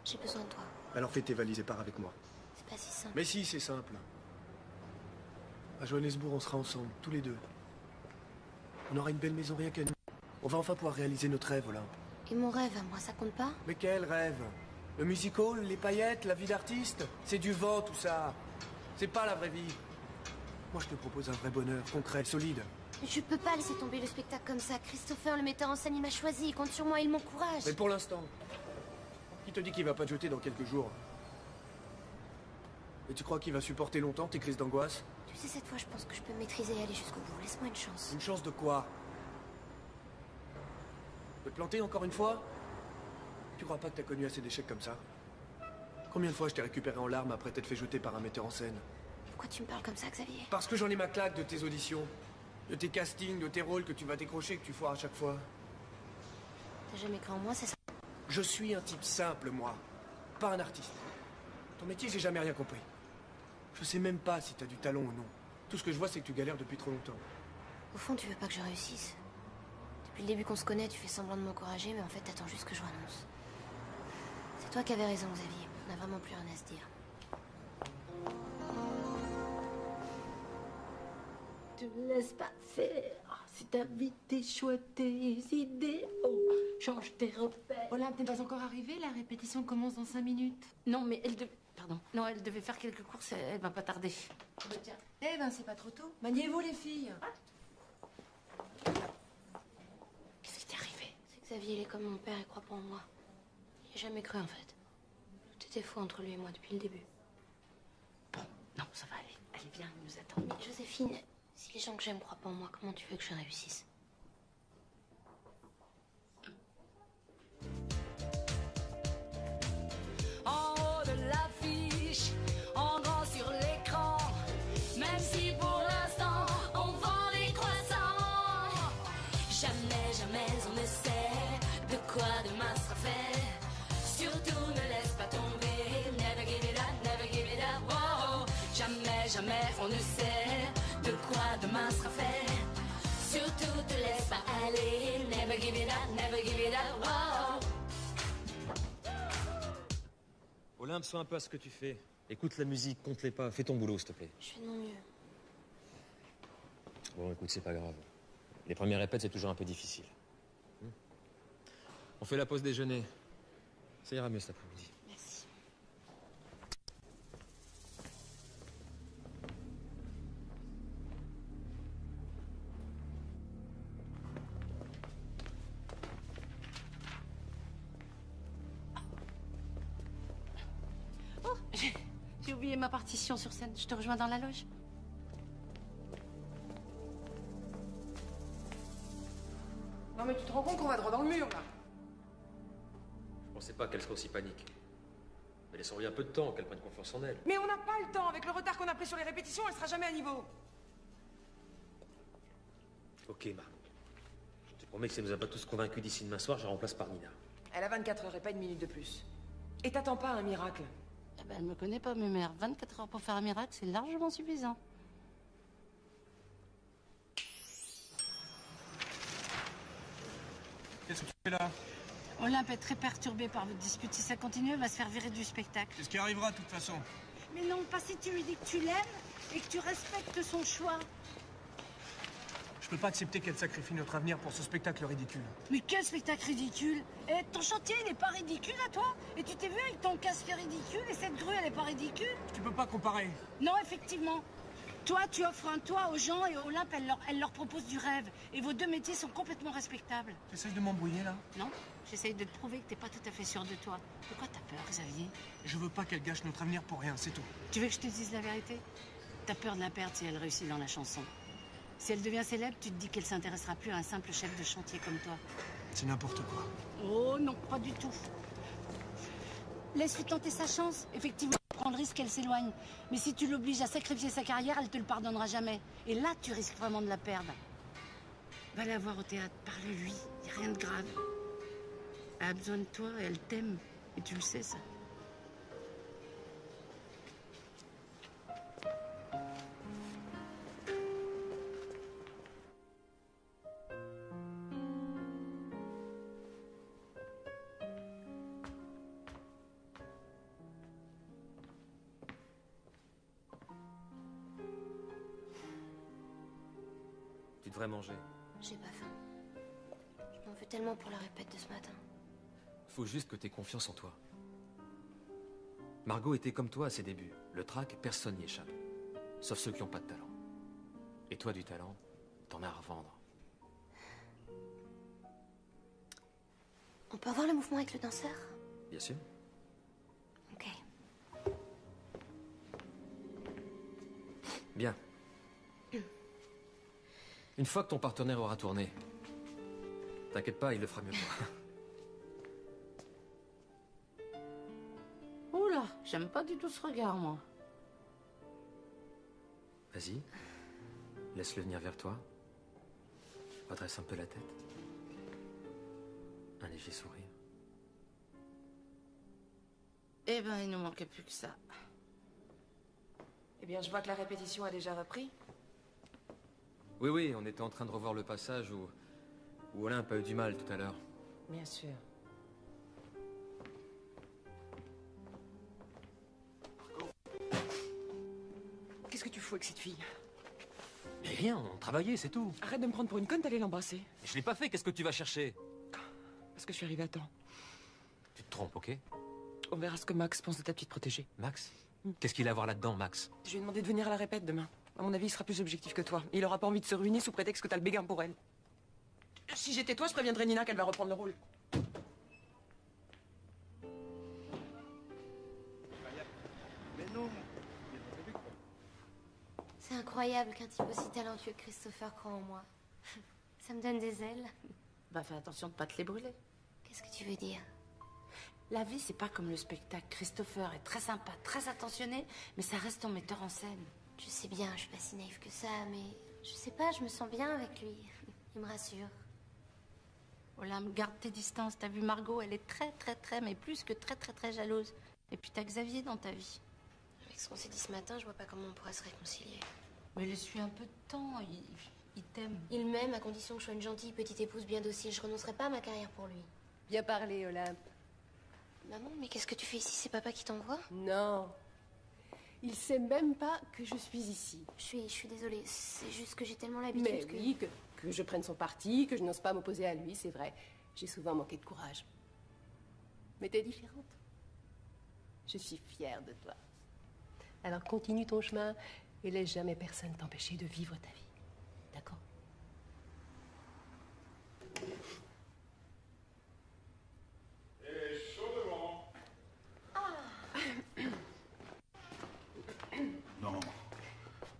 J'ai besoin de toi. Alors fais tes valises et pars avec moi. C'est pas si simple. Mais si, c'est simple. À Johannesburg, on sera ensemble, tous les deux. On aura une belle maison rien qu'à nous. On va enfin pouvoir réaliser notre rêve, Olympe. Et mon rêve à moi, ça compte pas? Mais quel rêve? Le music hall, les paillettes, la vie d'artiste? C'est du vent, tout ça. C'est pas la vraie vie. Moi, je te propose un vrai bonheur, concret, solide. Mais je peux pas laisser tomber le spectacle comme ça. Christopher, le metteur en scène, il m'a choisi. Il compte sur moi, il m'encourage. Mais pour l'instant. Qui te dit qu'il va pas te jeter dans quelques jours? Et tu crois qu'il va supporter longtemps tes crises d'angoisse? Tu sais, cette fois, je pense que je peux me maîtriser et aller jusqu'au bout. Laisse-moi une chance. Une chance de quoi? De te planter encore une fois? Tu crois pas que t'as connu assez d'échecs comme ça? Combien de fois je t'ai récupéré en larmes après t'être fait jeter par un metteur en scène? Pourquoi tu me parles comme ça, Xavier? Parce que j'en ai ma claque de tes auditions, de tes castings, de tes rôles que tu vas décrocher, que tu foires à chaque fois. T'as jamais cru en moi, c'est ça? Je suis un type simple, moi. Pas un artiste. Ton métier, j'ai jamais rien compris. Je sais même pas si t'as du talent ou non. Tout ce que je vois, c'est que tu galères depuis trop longtemps. Au fond, tu veux pas que je réussisse. Depuis le début qu'on se connaît, tu fais semblant de m'encourager, mais en fait, t'attends juste que je renonce. C'est toi qui avais raison, Xavier. On n'a vraiment plus rien à se dire. Te laisse pas faire. Si ta vie t'échoue tes idées, change tes repères. Olympe n'est pas encore arrivée, la répétition commence dans 5 minutes. Non, mais elle devait... Pardon. Non, elle devait faire quelques courses, elle va pas tarder. Tiens. Eh ben, c'est pas trop tôt. Maniez-vous, les filles. Qu'est-ce qui t'est arrivé? C'est que Xavier, il est comme mon père, il croit pas en moi. Il a jamais cru, en fait. Tout était faux entre lui et moi depuis le début. Bon, non, ça va aller. Allez, viens, il nous attend. Mais Joséphine, si les gens que j'aime croient pas en moi, comment tu veux que je réussisse? En haut de l'affiche, en grand sur l'écran, même si pour l'instant on vend des croissants. Jamais, jamais on ne sait de quoi demain sera fait. Surtout ne laisse pas tomber, never give it up, wow. Jamais, jamais on ne sait de quoi demain sera fait. Surtout te laisse pas aller, never give it up, wow. Olympe, sois un peu à ce que tu fais. Écoute la musique, compte les pas, fais ton boulot, s'il te plaît. Je fais de mon mieux. Bon, écoute, c'est pas grave. Les premières répètes, c'est toujours un peu difficile. On fait la pause déjeuner. Ça ira mieux cet après-midi. Merci. J'ai oublié ma partition sur scène. Je te rejoins dans la loge. Non mais tu te rends compte qu'on va droit dans le mur, là? Je pensais pas qu'elle serait aussi panique. Mais laissons-lui un peu de temps, qu'elle prenne confiance en elle. Mais on n'a pas le temps. Avec le retard qu'on a pris sur les répétitions, elle sera jamais à niveau. Ok, Ma. Je te promets que si elle nous a pas tous convaincus d'ici demain soir, je la remplace par Nina. Elle a 24 heures et pas une minute de plus. Et t'attends pas un miracle. Eh ben, elle me connaît pas, mes mères. 24 heures pour faire un miracle, c'est largement suffisant. Qu'est-ce que tu fais là? Olympe est très perturbée par votre dispute. Si ça continue, elle va se faire virer du spectacle. C'est ce qui arrivera de toute façon. Mais non, pas si tu lui dis que tu l'aimes et que tu respectes son choix. Je peux pas accepter qu'elle sacrifie notre avenir pour ce spectacle ridicule. Mais quel spectacle ridicule! Eh, ton chantier, il n'est pas ridicule à toi? Et tu t'es vu avec ton casque ridicule et cette grue, elle n'est pas ridicule? Tu peux pas comparer. Non, effectivement. Toi, tu offres un toit aux gens et Olympe, elle leur propose du rêve. Et vos deux métiers sont complètement respectables. T'essayes de m'embrouiller là? Non, j'essaye de te prouver que t'es pas tout à fait sûr de toi. De quoi t'as peur, Xavier? Je veux pas qu'elle gâche notre avenir pour rien, c'est tout. Tu veux que je te dise la vérité? T'as peur de la perdre si elle réussit dans la chanson. Si elle devient célèbre, tu te dis qu'elle s'intéressera plus à un simple chef de chantier comme toi. C'est n'importe quoi. Oh non, pas du tout. Laisse-lui tenter sa chance. Effectivement, prends le risque qu'elle s'éloigne. Mais si tu l'obliges à sacrifier sa carrière, elle te le pardonnera jamais. Et là, tu risques vraiment de la perdre. Va la voir au théâtre, parle-lui. Il n'y a rien de grave. Elle a besoin de toi et elle t'aime. Et tu le sais, ça. Tu devrais manger. J'ai pas faim. Je m'en veux tellement pour la répète de ce matin. Faut juste que t'aies confiance en toi. Margot était comme toi à ses débuts. Le trac, personne n'y échappe. Sauf ceux qui n'ont pas de talent. Et toi, du talent, t'en as à revendre. On peut avoir le mouvement avec le danseur? Bien sûr. Ok. Bien. Une fois que ton partenaire aura tourné, t'inquiète pas, il le fera mieux que toi. Oula, j'aime pas du tout ce regard, moi. Vas-y, laisse-le venir vers toi. Redresse un peu la tête. Un léger sourire. Eh ben, il nous manquait plus que ça. Eh bien, je vois que la répétition a déjà repris. Oui, oui, on était en train de revoir le passage où Olympe a eu du mal tout à l'heure. Bien sûr. Qu'est-ce que tu fous avec cette fille? Mais rien, on travaillait, c'est tout. Arrête de me prendre pour une conne, t'allais l'embrasser. Je l'ai pas fait, qu'est-ce que tu vas chercher? Parce que je suis arrivée à temps. Tu te trompes, ok? On verra ce que Max pense de ta petite protégée. Max? Qu'est-ce qu'il a à voir là-dedans, Max? Je lui ai demandé de venir à la répète demain. À mon avis, il sera plus objectif que toi. Il aura pas envie de se ruiner sous prétexte que t'as le béguin pour elle. Si j'étais toi, je préviendrais Nina qu'elle va reprendre le rôle. Mais non. C'est incroyable qu'un type aussi talentueux que Christopher croie en moi. Ça me donne des ailes. Bah, fais attention de pas te les brûler. Qu'est-ce que tu veux dire? La vie, c'est pas comme le spectacle. Christopher est très sympa, très attentionné, mais ça reste ton metteur en scène. Je sais bien, je suis pas si naïve que ça, mais je sais pas, je me sens bien avec lui. Il me rassure. Olympe, garde tes distances. T'as vu Margot, elle est très, mais plus que très jalouse. Et puis t'as Xavier dans ta vie. Avec ce qu'on s'est dit ce matin, je vois pas comment on pourrait se réconcilier. Mais laisse-lui un peu de temps, il t'aime. Il m'aime à condition que je sois une gentille petite épouse bien docile. Je renoncerai pas à ma carrière pour lui. Bien parlé, Olympe. Maman, mais qu'est-ce que tu fais ici? C'est papa qui t'envoie? Non. Il sait même pas que je suis ici. Je suis désolée. C'est juste que j'ai tellement l'habitude Mais que... oui, que je prenne son parti, que je n'ose pas m'opposer à lui, c'est vrai. J'ai souvent manqué de courage. Mais t'es différente. Je suis fière de toi. Alors continue ton chemin et laisse jamais personne t'empêcher de vivre ta vie. D'accord?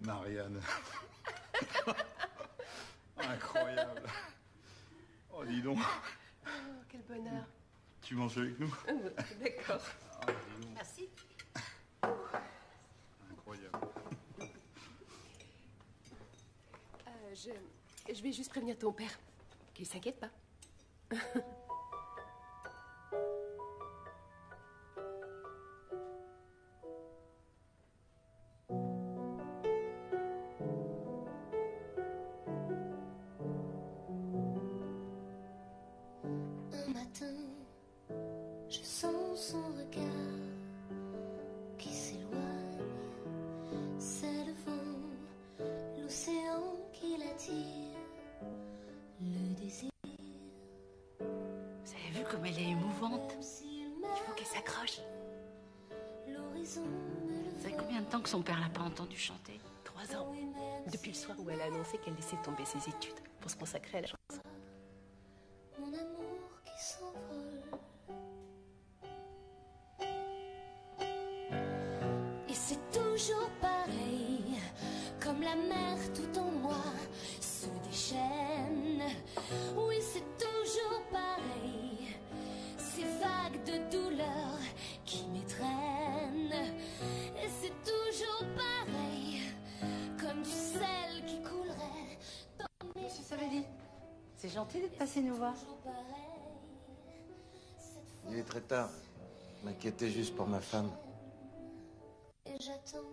Marianne. Incroyable. Oh, dis donc. Oh, quel bonheur. Tu manges avec nous? D'accord. Ah, dis donc. Merci. Incroyable. Je vais juste prévenir ton père. Qu'il s'inquiète pas. Un matin, je sens son regard qui s'éloigne. C'est le vent, l'océan qui l'attire, le désir. Vous avez vu comme elle est émouvante? Il faut qu'elle s'accroche. L'horizon Vous savez combien de temps que son père l'a pas entendu chanter? 3 ans. Depuis le soir où elle a annoncé qu'elle laissait tomber ses études pour se consacrer à la chanson. mon amour qui s'envole. Et c'est toujours pareil, comme la mer tout en moi se déchaîne. Oui, c'est toujours pareil, ces vagues de douleur qui m'étreignent. Et c'est toujours pareil, comme du sel qui coulerait dans mes Monsieur Savelli, c'est gentil d'être passé nous voir. Il est très tard. Je m'inquiétais juste pour ma femme. Et j'attends,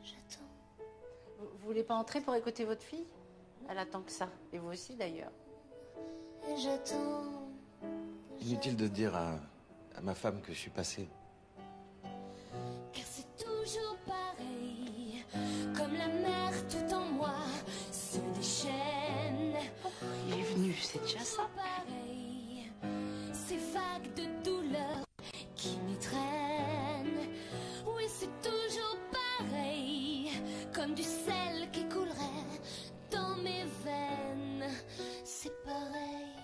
j'attends. Vous voulez pas entrer pour écouter votre fille? Elle attend que ça. Et vous aussi d'ailleurs. Et j'attends. Inutile de dire à ma femme que je suis passé. Car c'est toujours pareil, comme la mer tout en moi se déchaîne. Il est venu, c'est déjà ça. Pareil, ces vagues de douleur qui m'étreignent. Oui, c'est toujours pareil, comme du sel qui coulerait dans mes veines. C'est pareil,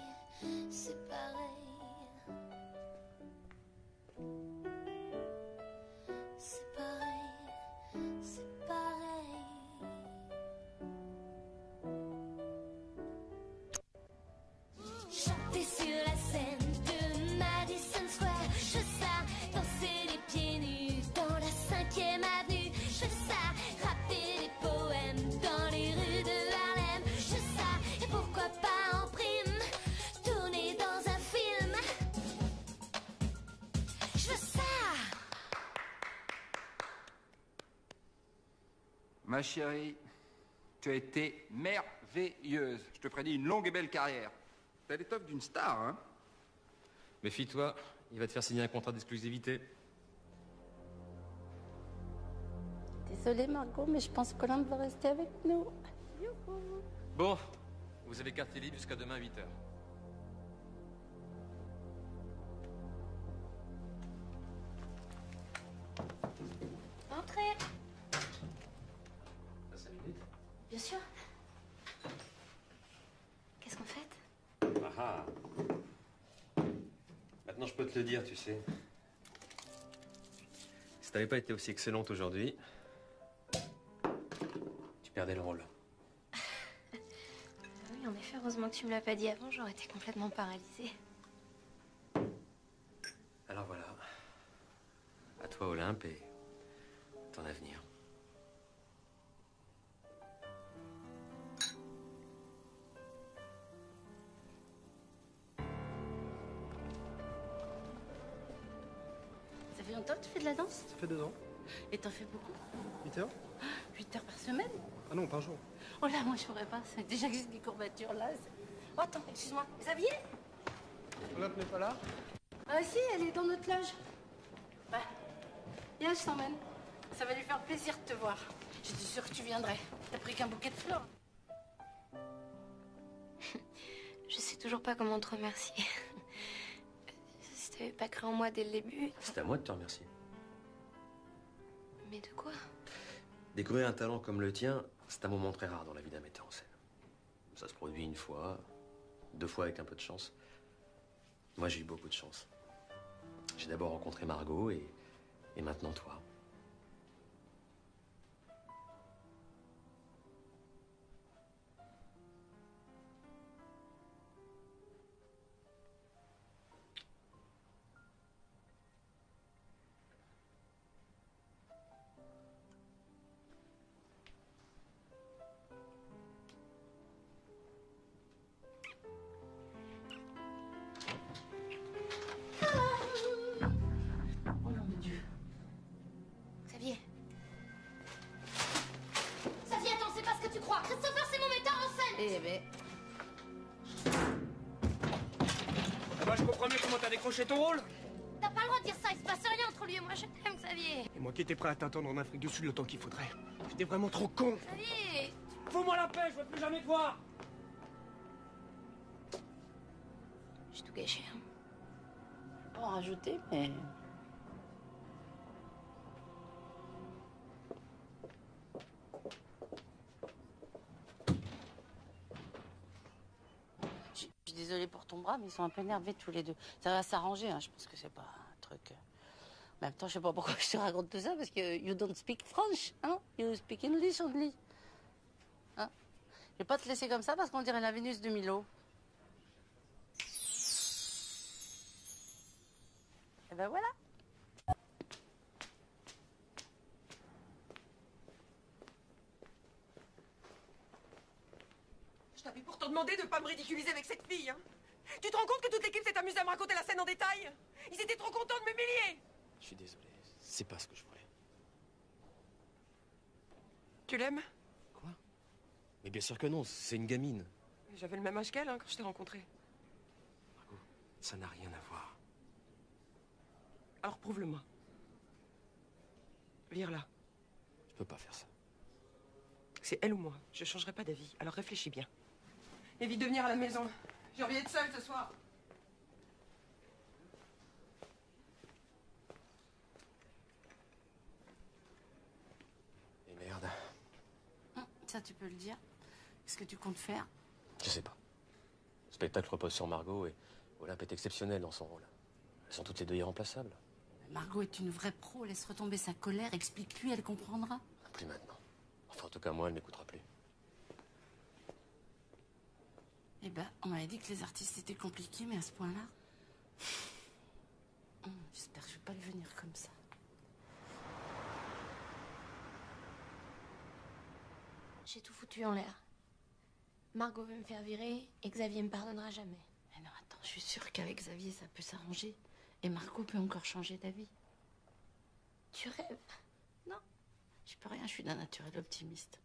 c'est pareil. C'est pareil, c'est pareil. Chanter sur la scène de Madison Square, je sais danser les pieds nus dans la 5e avenue, je sais rapper des poèmes dans les rues de Harlem, je sais, et pourquoi pas en prime, tourner dans un film. Je veux ça. Ma chérie, tu as été merveilleuse. Je te prédis une longue et belle carrière. T'as l'étoffe d'une star, hein? Méfie-toi, il va te faire signer un contrat d'exclusivité. Désolée Margot, mais je pense qu'Olympe va rester avec nous. Youhou. Bon, vous avez carte libre jusqu'à demain 8h. Entrez. 5 minutes. Bien sûr. Qu'est-ce qu'on fait? Ah ah. Maintenant, je peux te le dire, tu sais. Si t'avais pas été aussi excellente aujourd'hui, tu perdais le rôle. Oui, en effet, heureusement que tu me l'as pas dit avant, j'aurais été complètement paralysée. Alors voilà. À toi, Olympe, et ton avenir. Ça fait longtemps que tu fais de la danse? Ça fait 2 ans. Et t'en fais beaucoup? 8 heures? 8 heures par semaine? Ah non, par jour. Oh là, moi je pourrais pas. C'est déjà que j'ai des courbatures là. Oh attends, excuse-moi. Xavier? Olympe n'est pas là? Ah si, elle est dans notre loge. Ouais. Viens, je t'emmène. Ça va lui faire plaisir de te voir. J'étais sûre que tu viendrais. T'as pris qu'un bouquet de fleurs. Je sais toujours pas comment te remercier. Si t'avais pas cru en moi dès le début. C'est à moi de te remercier. Mais de quoi? Découvrir un talent comme le tien, c'est un moment très rare dans la vie d'un metteur en scène. Ça se produit 1 fois, 2 fois avec un peu de chance. Moi, j'ai eu beaucoup de chance. J'ai d'abord rencontré Margot et maintenant toi. mais comment t'as décroché ton rôle? T'as pas le droit de dire ça, il se passe rien entre lui et moi, je t'aime, Xavier. Et moi qui étais prêt à t'attendre en Afrique du Sud le temps qu'il faudrait. J'étais vraiment trop con. Xavier. Fous-moi la paix, je veux plus jamais te voir. J'ai tout gâché. Hein. Pas en rajouter, mais... Je suis désolée pour ton bras, mais ils sont un peu énervés tous les deux. Ça va s'arranger, hein. Je pense que c'est pas un truc... En même temps, je sais pas pourquoi je te raconte tout ça, parce que you don't speak French, hein? You speak English only. Hein? Je vais pas te laisser comme ça parce qu'on dirait la Vénus de Milo. Et ben voilà. Je t'avais pourtant demandé de pas me ridiculiser avec cette fille, hein. Tu te rends compte que toute l'équipe s'est amusée à me raconter la scène en détail? Ils étaient trop contents de m'humilier. Je suis désolé, c'est pas ce que je voulais. Tu l'aimes? Quoi? Mais bien sûr que non, c'est une gamine. J'avais le même âge qu'elle, hein, quand je t'ai rencontré. Margot, ça n'a rien à voir. Alors prouve-le-moi. Vire-la. Je peux pas faire ça. C'est elle ou moi. Je changerai pas d'avis. Alors réfléchis bien. Évite de venir à la maison. J'ai envie d'être seule ce soir. Et merde. Ça, tu peux le dire. Qu'est-ce que tu comptes faire? Je sais pas. Le spectacle repose sur Margot et Olympe est exceptionnelle dans son rôle. Elles sont toutes les deux irremplaçables. Margot est une vraie pro. Laisse retomber sa colère. Explique-lui, elle comprendra. Plus maintenant. Enfin, en tout cas, moi, elle m'écoutera plus. Eh ben, on m'avait dit que les artistes étaient compliqués, mais à ce point-là... J'espère que je vais pas le venir comme ça. J'ai tout foutu en l'air. Margot veut me faire virer et Xavier me pardonnera jamais. Mais non, attends, je suis sûre qu'avec Xavier, ça peut s'arranger. Et Margot peut encore changer d'avis. Tu rêves? Non, je peux rien, je suis d'un naturel optimiste.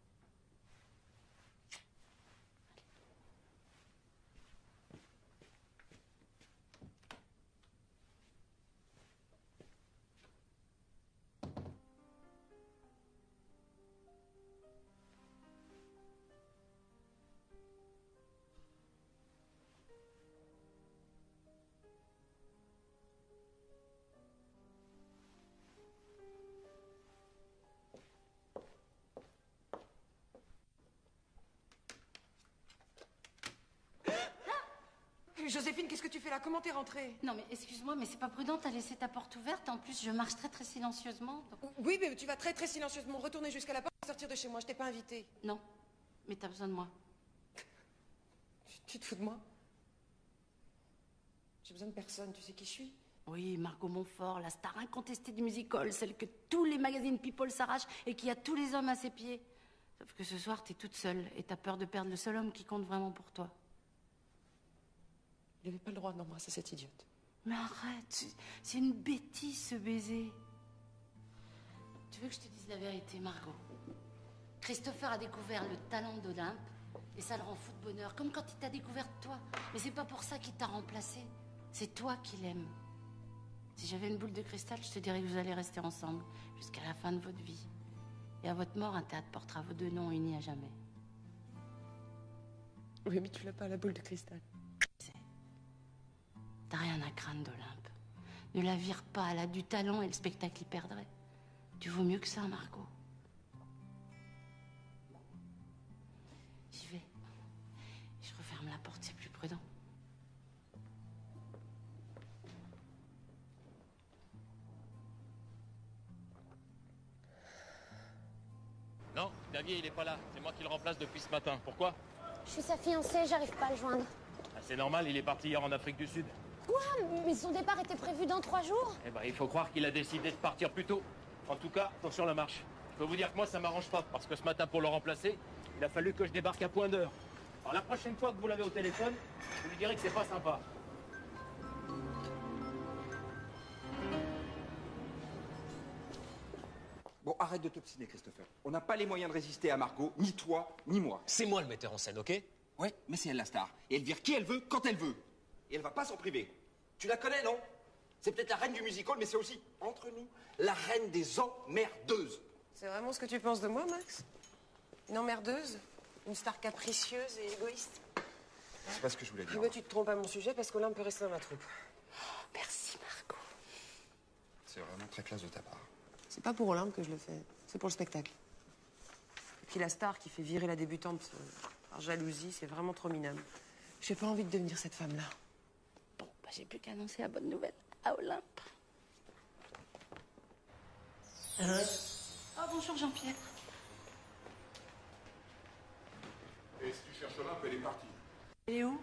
Joséphine, qu'est-ce que tu fais là? Comment t'es rentrée? Non, mais excuse-moi, mais c'est pas prudent, t'as laissé ta porte ouverte. En plus, je marche très très silencieusement. Donc... Oui, mais tu vas très très silencieusement retourner jusqu'à la porte et sortir de chez moi. Je t'ai pas invitée. Non, mais t'as besoin de moi. Tu te fous de moi? J'ai besoin de personne, tu sais qui je suis? Oui, Margot Montfort, la star incontestée du musical, celle que tous les magazines People s'arrachent et qui a tous les hommes à ses pieds. Sauf que ce soir, t'es toute seule et t'as peur de perdre le seul homme qui compte vraiment pour toi. Il n'avait pas le droit d'embrasser cette idiote. Mais arrête, c'est une bêtise ce baiser. Tu veux que je te dise la vérité, Margot? Christopher a découvert le talent d'Olympe et ça le rend fou de bonheur, comme quand il t'a découvert toi. Mais c'est pas pour ça qu'il t'a remplacé. C'est toi qui l'aimes. Si j'avais une boule de cristal, je te dirais que vous allez rester ensemble jusqu'à la fin de votre vie. Et à votre mort, un théâtre portera vos deux noms unis à jamais. Oui, mais tu l'as pas, la boule de cristal. T'as rien à craindre d'Olympe. Ne la vire pas, elle a du talent et le spectacle y perdrait. Tu vaux mieux que ça, Margot. J'y vais. Je referme la porte, c'est plus prudent. Non, Xavier, il est pas là. C'est moi qui le remplace depuis ce matin. Pourquoi? Je suis sa fiancée, j'arrive pas à le joindre. Ah, c'est normal, il est parti hier en Afrique du Sud. Quoi? Mais son départ était prévu dans 3 jours? Eh ben, il faut croire qu'il a décidé de partir plus tôt. En tout cas, attention la marche. Je peux vous dire que moi, ça m'arrange pas, parce que ce matin, pour le remplacer, il a fallu que je débarque à point d'heure. Alors la prochaine fois que vous l'avez au téléphone, vous lui direz que c'est pas sympa. Bon, arrête de t'obstiner, Christopher. On n'a pas les moyens de résister à Margot, ni toi, ni moi. C'est moi le metteur en scène, ok? Ouais, mais c'est elle la star. Et elle vire qui elle veut, quand elle veut. Et elle va pas s'en priver. Tu la connais, non? C'est peut-être la reine du musical, mais c'est aussi, entre nous, la reine des emmerdeuses. C'est vraiment ce que tu penses de moi, Max? Une emmerdeuse? Une star capricieuse et égoïste? C'est pas ce que je voulais dire. Tu te trompes à mon sujet parce qu'Olympe peut rester dans ma troupe. Merci, Margot. C'est vraiment très classe de ta part. C'est pas pour Olympe que je le fais, c'est pour le spectacle. Et puis la star qui fait virer la débutante par jalousie, c'est vraiment trop minable. J'ai pas envie de devenir cette femme-là. Bon, bah, j'ai plus qu'à annoncer la bonne nouvelle à Olympe. Oh, bonjour Jean-Pierre. Et si tu cherches Olympe, elle est partie. Elle est où?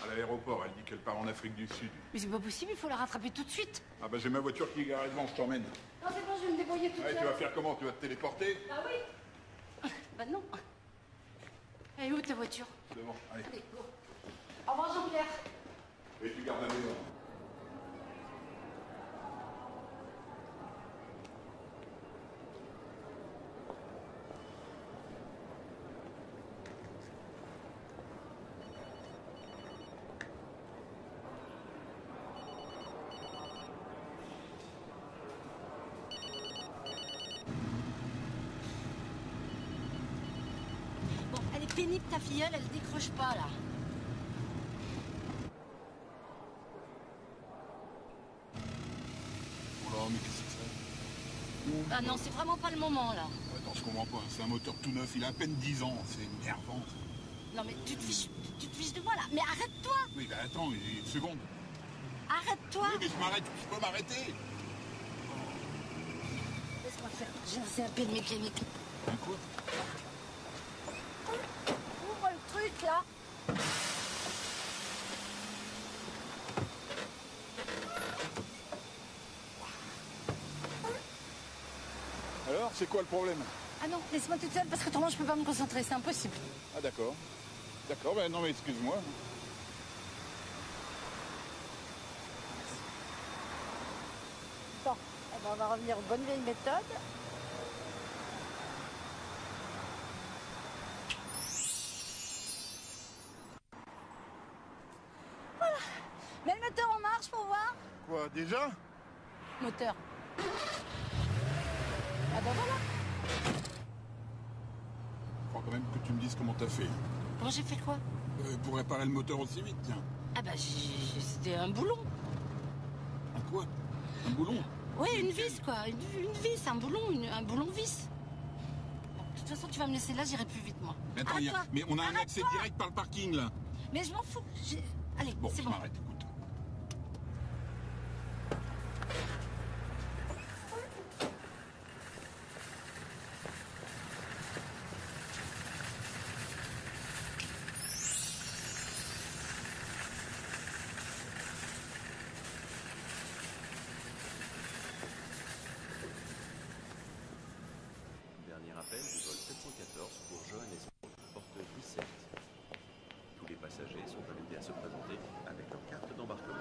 À l'aéroport, elle dit qu'elle part en Afrique du Sud. Mais c'est pas possible, il faut la rattraper tout de suite. Ah bah j'ai ma voiture qui est garée devant, je t'emmène. Non, c'est bon, je vais me débrouiller toute Ouais, seule. tu vas faire comment? Tu vas te téléporter? Bah oui. Bah non. Elle est où ta voiture? Devant, allez. Allez, go. Au revoir Jean-Pierre. Et tu gardes la maison. Bon, elle est pénible ta filleule, elle décroche pas là. Oh là, mais qu'est-ce que c'est? Ah non, c'est vraiment pas le moment là. Attends, je comprends pas. C'est un moteur tout neuf, il a à peine 10 ans. C'est énervant. Non mais tu te fiches de moi là. Mais arrête-toi. Oui, bah attends, une seconde. Arrête-toi. Oui, mais je m'arrête, je peux m'arrêter. Laisse-moi faire. J'ai lancé un pied de mes pieds. Un quoi? Ouvre le truc là. Alors, c'est quoi le problème? Ah non, laisse-moi toute seule parce que autrement je peux pas me concentrer, c'est impossible. Ah d'accord. D'accord, ben non mais excuse-moi. Bon, eh ben, on va revenir aux bonnes vieilles méthodes. Voilà. Mets le moteur en marche pour voir. Quoi, déjà? Moteur. Ah ben voilà. Faut quand même que tu me dises comment t'as fait. Bon, j'ai fait quoi? Pour réparer le moteur aussi vite, tiens. Ah bah c'était un boulon. Un quoi? Un boulon? Oui, une vis quoi. Une vis, un boulon vis. Bon, de toute façon, tu vas me laisser là, j'irai plus vite moi. Mais attends, mais on a un accès direct par le parking là. Mais je m'en fous. Allez, Bon, c'est je bon. m'arrête, écoute. Dernier appel du vol 714 pour Johannesburg, porte 17. Tous les passagers sont invités à se présenter avec leur carte d'embarquement.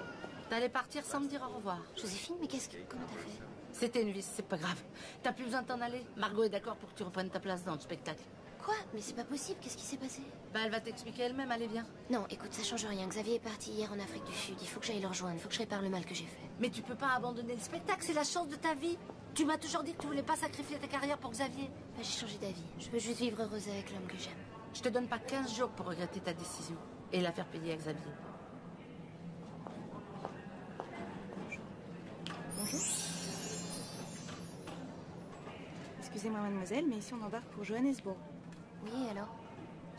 T'allais partir sans me dire au revoir. Joséphine, mais comment t'as fait? C'était une vis, c'est pas grave. T'as plus besoin de t'en aller. Margot est d'accord pour que tu reprennes ta place dans le spectacle. Quoi? Mais c'est pas possible, qu'est-ce qui s'est passé? Bah, elle va t'expliquer elle-même, allez bien. Non, écoute, ça change rien. Xavier est parti hier en Afrique du Sud. Il faut que j'aille le rejoindre, il faut que je répare le mal que j'ai fait. Mais tu peux pas abandonner le spectacle, c'est la chance de ta vie. Tu m'as toujours dit que tu voulais pas sacrifier ta carrière pour Xavier. Bah, j'ai changé d'avis. Je veux juste vivre heureuse avec l'homme que j'aime. Je te donne pas 15 jours pour regretter ta décision et la faire payer à Xavier. Bonjour. Excusez-moi, mademoiselle, mais ici on embarque pour Johannesburg. Oui, alors?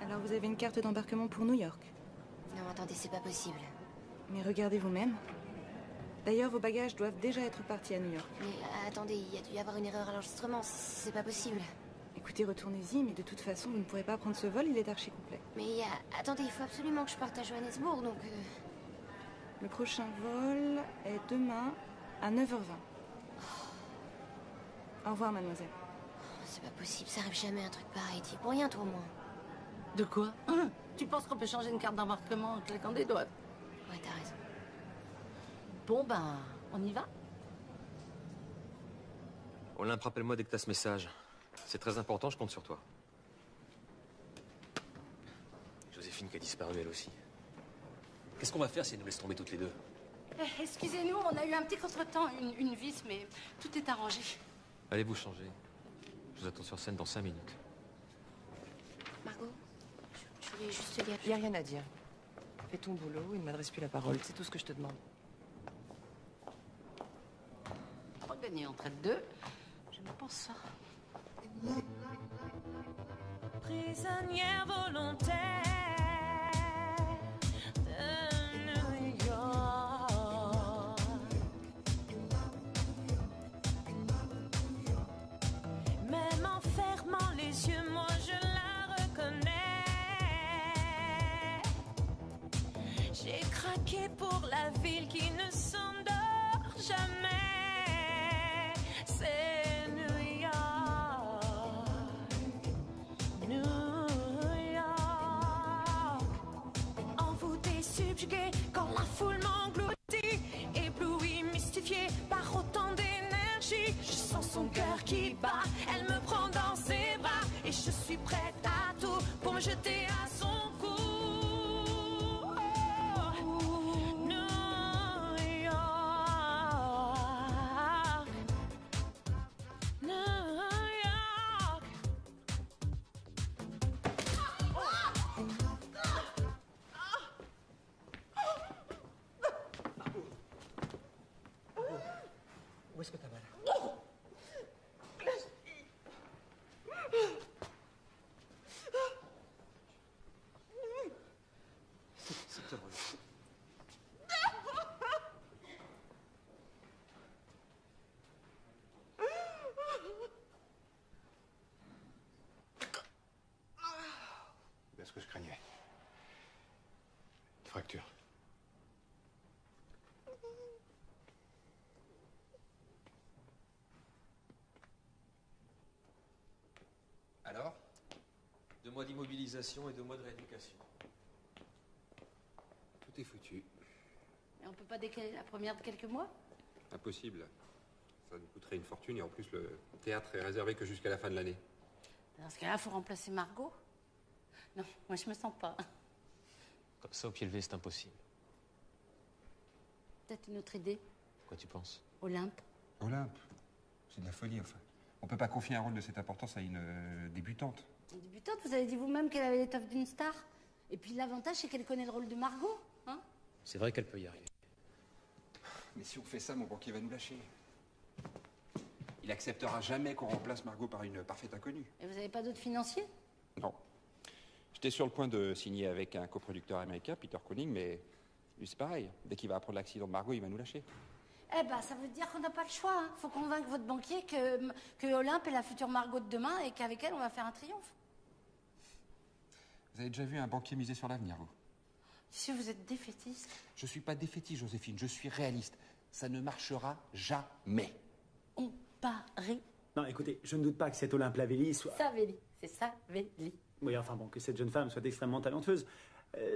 Alors vous avez une carte d'embarquement pour New York. Non, attendez, c'est pas possible. Mais regardez vous-même. D'ailleurs, vos bagages doivent déjà être partis à New York. Mais attendez, il y a dû y avoir une erreur à l'enregistrement. C'est pas possible. Écoutez, retournez-y, mais de toute façon, vous ne pourrez pas prendre ce vol, il est archi complet. Mais attendez, il faut absolument que je parte à Johannesburg, donc... Le prochain vol est demain à 9h20. Au revoir, mademoiselle. C'est pas possible, ça arrive jamais un truc pareil. T'y es pour rien, toi, au moins. De quoi? Tu penses qu'on peut changer une carte d'embarquement en claquant des doigts? Ouais, t'as raison. Bon, ben, on y va? Olympe, rappelle-moi dès que t'as ce message. C'est très important, je compte sur toi. Joséphine qui a disparu elle aussi. Qu'est-ce qu'on va faire si elle nous laisse tomber toutes les deux? Excusez-nous, on a eu un petit contretemps, une vis, mais tout est arrangé. Allez vous changer. Je vous attends sur scène dans 5 minutes. Margot, je voulais juste te dire... Il n'y a rien à dire. Fais ton boulot et ne m'adresse plus la parole. C'est tout ce que je te demande. Regagner entre deux, je me pense ça. Prisonnière volontaire de New York. Même en fermant les yeux, moi je la reconnais. J'ai craqué pour la ville qui ne s'endort jamais. C'est New York, New York. Envoûté, subjugué, quand la foule m'engloutit, ébloui, mystifié par autant d'énergie. Je sens son cœur qui bat, elle me prend dans ses bras, et je suis prête à tout pour me jeter à son cou. Où est-ce que t'as mal? C'est heureux. C'est ce que je craignais. Une fracture. Alors? 2 mois d'immobilisation et 2 mois de rééducation. Tout est foutu. Mais on peut pas décaler la première de quelques mois? Impossible. Ça nous coûterait une fortune et en plus le théâtre est réservé que jusqu'à la fin de l'année. Dans ce cas-là, il faut remplacer Margot. Non, moi je me sens pas. Comme ça, au pied levé, c'est impossible. Peut-être une autre idée? Quoi tu penses? Olympe? Olympe, c'est de la folie enfin. On peut pas confier un rôle de cette importance à une débutante. Une débutante, vous avez dit vous-même qu'elle avait l'étoffe d'une star. Et puis l'avantage, c'est qu'elle connaît le rôle de Margot, hein? C'est vrai qu'elle peut y arriver. Mais si on fait ça, mon banquier va nous lâcher. Il acceptera jamais qu'on remplace Margot par une parfaite inconnue. Et vous avez pas d'autres financiers? Non. J'étais sur le point de signer avec un coproducteur américain, Peter Koenig, mais lui c'est pareil. Dès qu'il va apprendre l'accident de Margot, il va nous lâcher. Eh ben, ça veut dire qu'on n'a pas le choix. Hein. Faut convaincre votre banquier que Olympe est la future Margot de demain et qu'avec elle, on va faire un triomphe. Vous avez déjà vu un banquier miser sur l'avenir, vous? Si vous êtes défaitiste. Je suis pas défaitiste, Joséphine, je suis réaliste. Ça ne marchera jamais. On parie. Non, écoutez, je ne doute pas que cette Olympe Lavelli soit... Savelli, c'est Savelli. Oui, enfin bon, que cette jeune femme soit extrêmement talentueuse.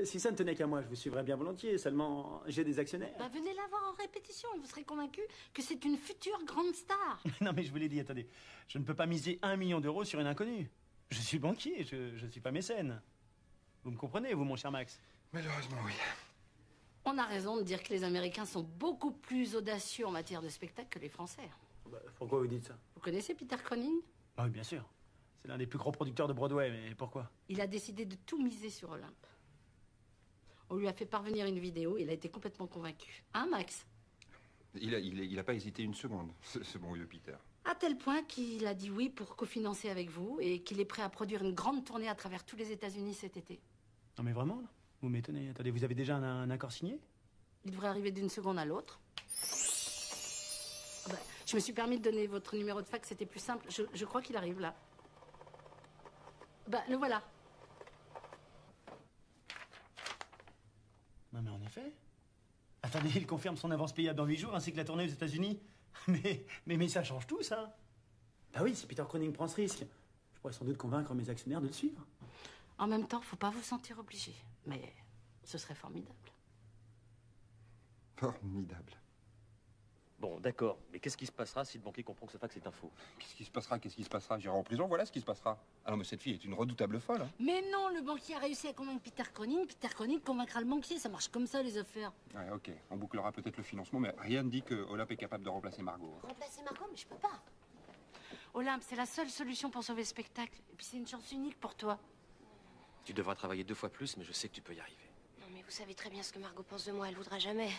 Si ça ne tenait qu'à moi, je vous suivrais bien volontiers. Seulement, j'ai des actionnaires. Bah, venez la voir en répétition et vous serez convaincu que c'est une future grande star. Non, mais je vous l'ai dit, attendez. Je ne peux pas miser 1 million d'euros sur une inconnue. Je suis banquier, je ne suis pas mécène. Vous me comprenez, vous, mon cher Max? Malheureusement, oui. On a raison de dire que les Américains sont beaucoup plus audacieux en matière de spectacle que les Français. Bah, pourquoi vous dites ça? Vous connaissez Peter Koenig? Ah oui, bien sûr. C'est l'un des plus gros producteurs de Broadway, mais pourquoi? Il a décidé de tout miser sur Olympe. On lui a fait parvenir une vidéo, il a été complètement convaincu. Hein, Max? Il a pas hésité une seconde, ce bon vieux Peter. À tel point qu'il a dit oui pour cofinancer avec vous et qu'il est prêt à produire une grande tournée à travers tous les États-Unis cet été. Non, mais vraiment, là? Vous m'étonnez. Attendez, vous avez déjà un accord signé? Il devrait arriver d'une seconde à l'autre. Bah, je me suis permis de donner votre numéro de fax, c'était plus simple. Je crois qu'il arrive là. Bah, le voilà. Non, mais en effet. Attendez, il confirme son avance payable dans 8 jours ainsi que la tournée aux États-Unis. Mais ça change tout, ça. Bah oui, si Peter Koenig prend ce risque, je pourrais sans doute convaincre mes actionnaires de le suivre. En même temps, faut pas vous sentir obligé. Mais ce serait formidable. Formidable. Bon, d'accord, mais qu'est-ce qui se passera si le banquier comprend que ce fax est un faux? Qu'est-ce qui se passera? Qu'est-ce qui se passera? J'irai en prison, voilà ce qui se passera. Ah non, mais cette fille est une redoutable folle. Hein. Mais non, le banquier a réussi à convaincre Peter Cronin. Peter Cronin convaincra le banquier. Ça marche comme ça, les affaires. Ouais, ok. On bouclera peut-être le financement, mais rien ne dit que Olympe est capable de remplacer Margot. Remplacer Margot, mais je peux pas. Olympe, c'est la seule solution pour sauver le spectacle. Et puis c'est une chance unique pour toi. Tu devras travailler 2 fois plus, mais je sais que tu peux y arriver. Non, mais vous savez très bien ce que Margot pense de moi. Elle voudra jamais.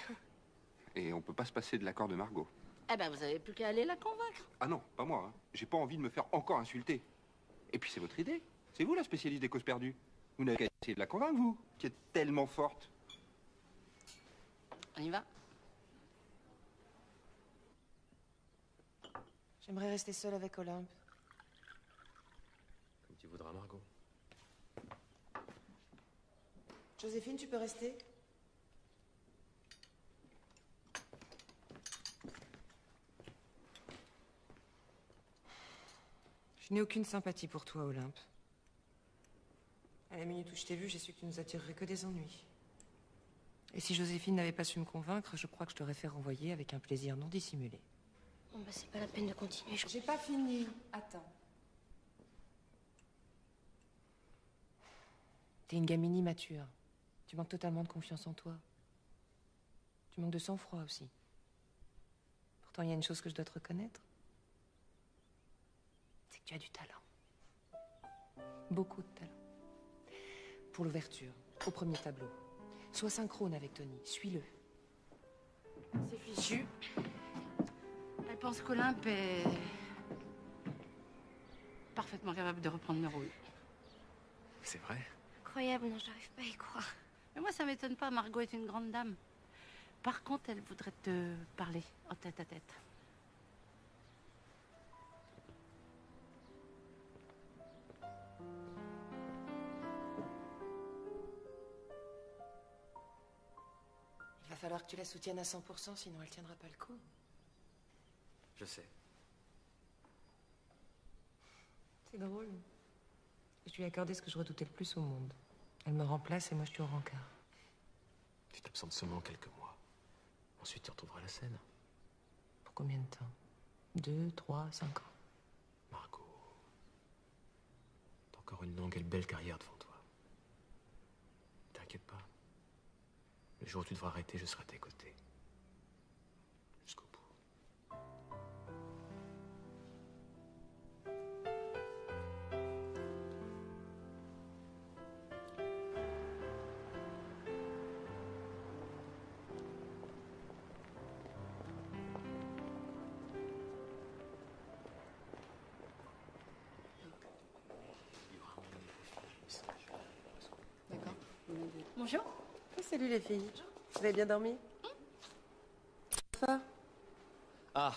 Et on peut pas se passer de l'accord de Margot. Eh ben, vous avez plus qu'à aller la convaincre. Ah non, pas moi. Hein. J'ai pas envie de me faire encore insulter. Et puis c'est votre idée. C'est vous la spécialiste des causes perdues. Vous n'avez qu'à essayer de la convaincre, vous, qui êtes tellement forte. On y va. J'aimerais rester seule avec Olympe. Comme tu voudras, Margot. Joséphine, tu peux rester? Je n'ai aucune sympathie pour toi, Olympe. À la minute où je t'ai vue, j'ai su que tu nous attirerais que des ennuis. Et si Joséphine n'avait pas su me convaincre, je crois que je t'aurais fait renvoyer avec un plaisir non dissimulé. Bon, bah, c'est pas la peine de continuer. J'ai pas fini. Attends. T'es une gamine immature. Tu manques totalement de confiance en toi. Tu manques de sang-froid aussi. Pourtant, il y a une chose que je dois te reconnaître. C'est que tu as du talent. Beaucoup de talent. Pour l'ouverture, au premier tableau. Sois synchrone avec Tony. Suis-le. C'est fichu. Elle pense qu'Olympe est parfaitement capable de reprendre le rôle. C'est vrai? Incroyable, non, j'arrive pas à y croire. Mais moi, ça m'étonne pas. Margot est une grande dame. Par contre, elle voudrait te parler en tête à tête. Il va falloir que tu la soutiennes à 100%, sinon elle tiendra pas le coup. Je sais. C'est drôle. Je lui ai accordé ce que je redoutais le plus au monde. Elle me remplace et moi je suis au rencard. Tu t'absentes seulement quelques mois. Ensuite, tu retrouveras la scène. Pour combien de temps? 2, 3, 5 ans. Margot, t'as encore une longue et belle carrière devant toi. T'inquiète pas. Le jour où tu devras arrêter, je serai à tes côtés. Jusqu'au bout. D'accord. Bonjour. Oh, salut les filles. Vous avez bien dormi? Ah,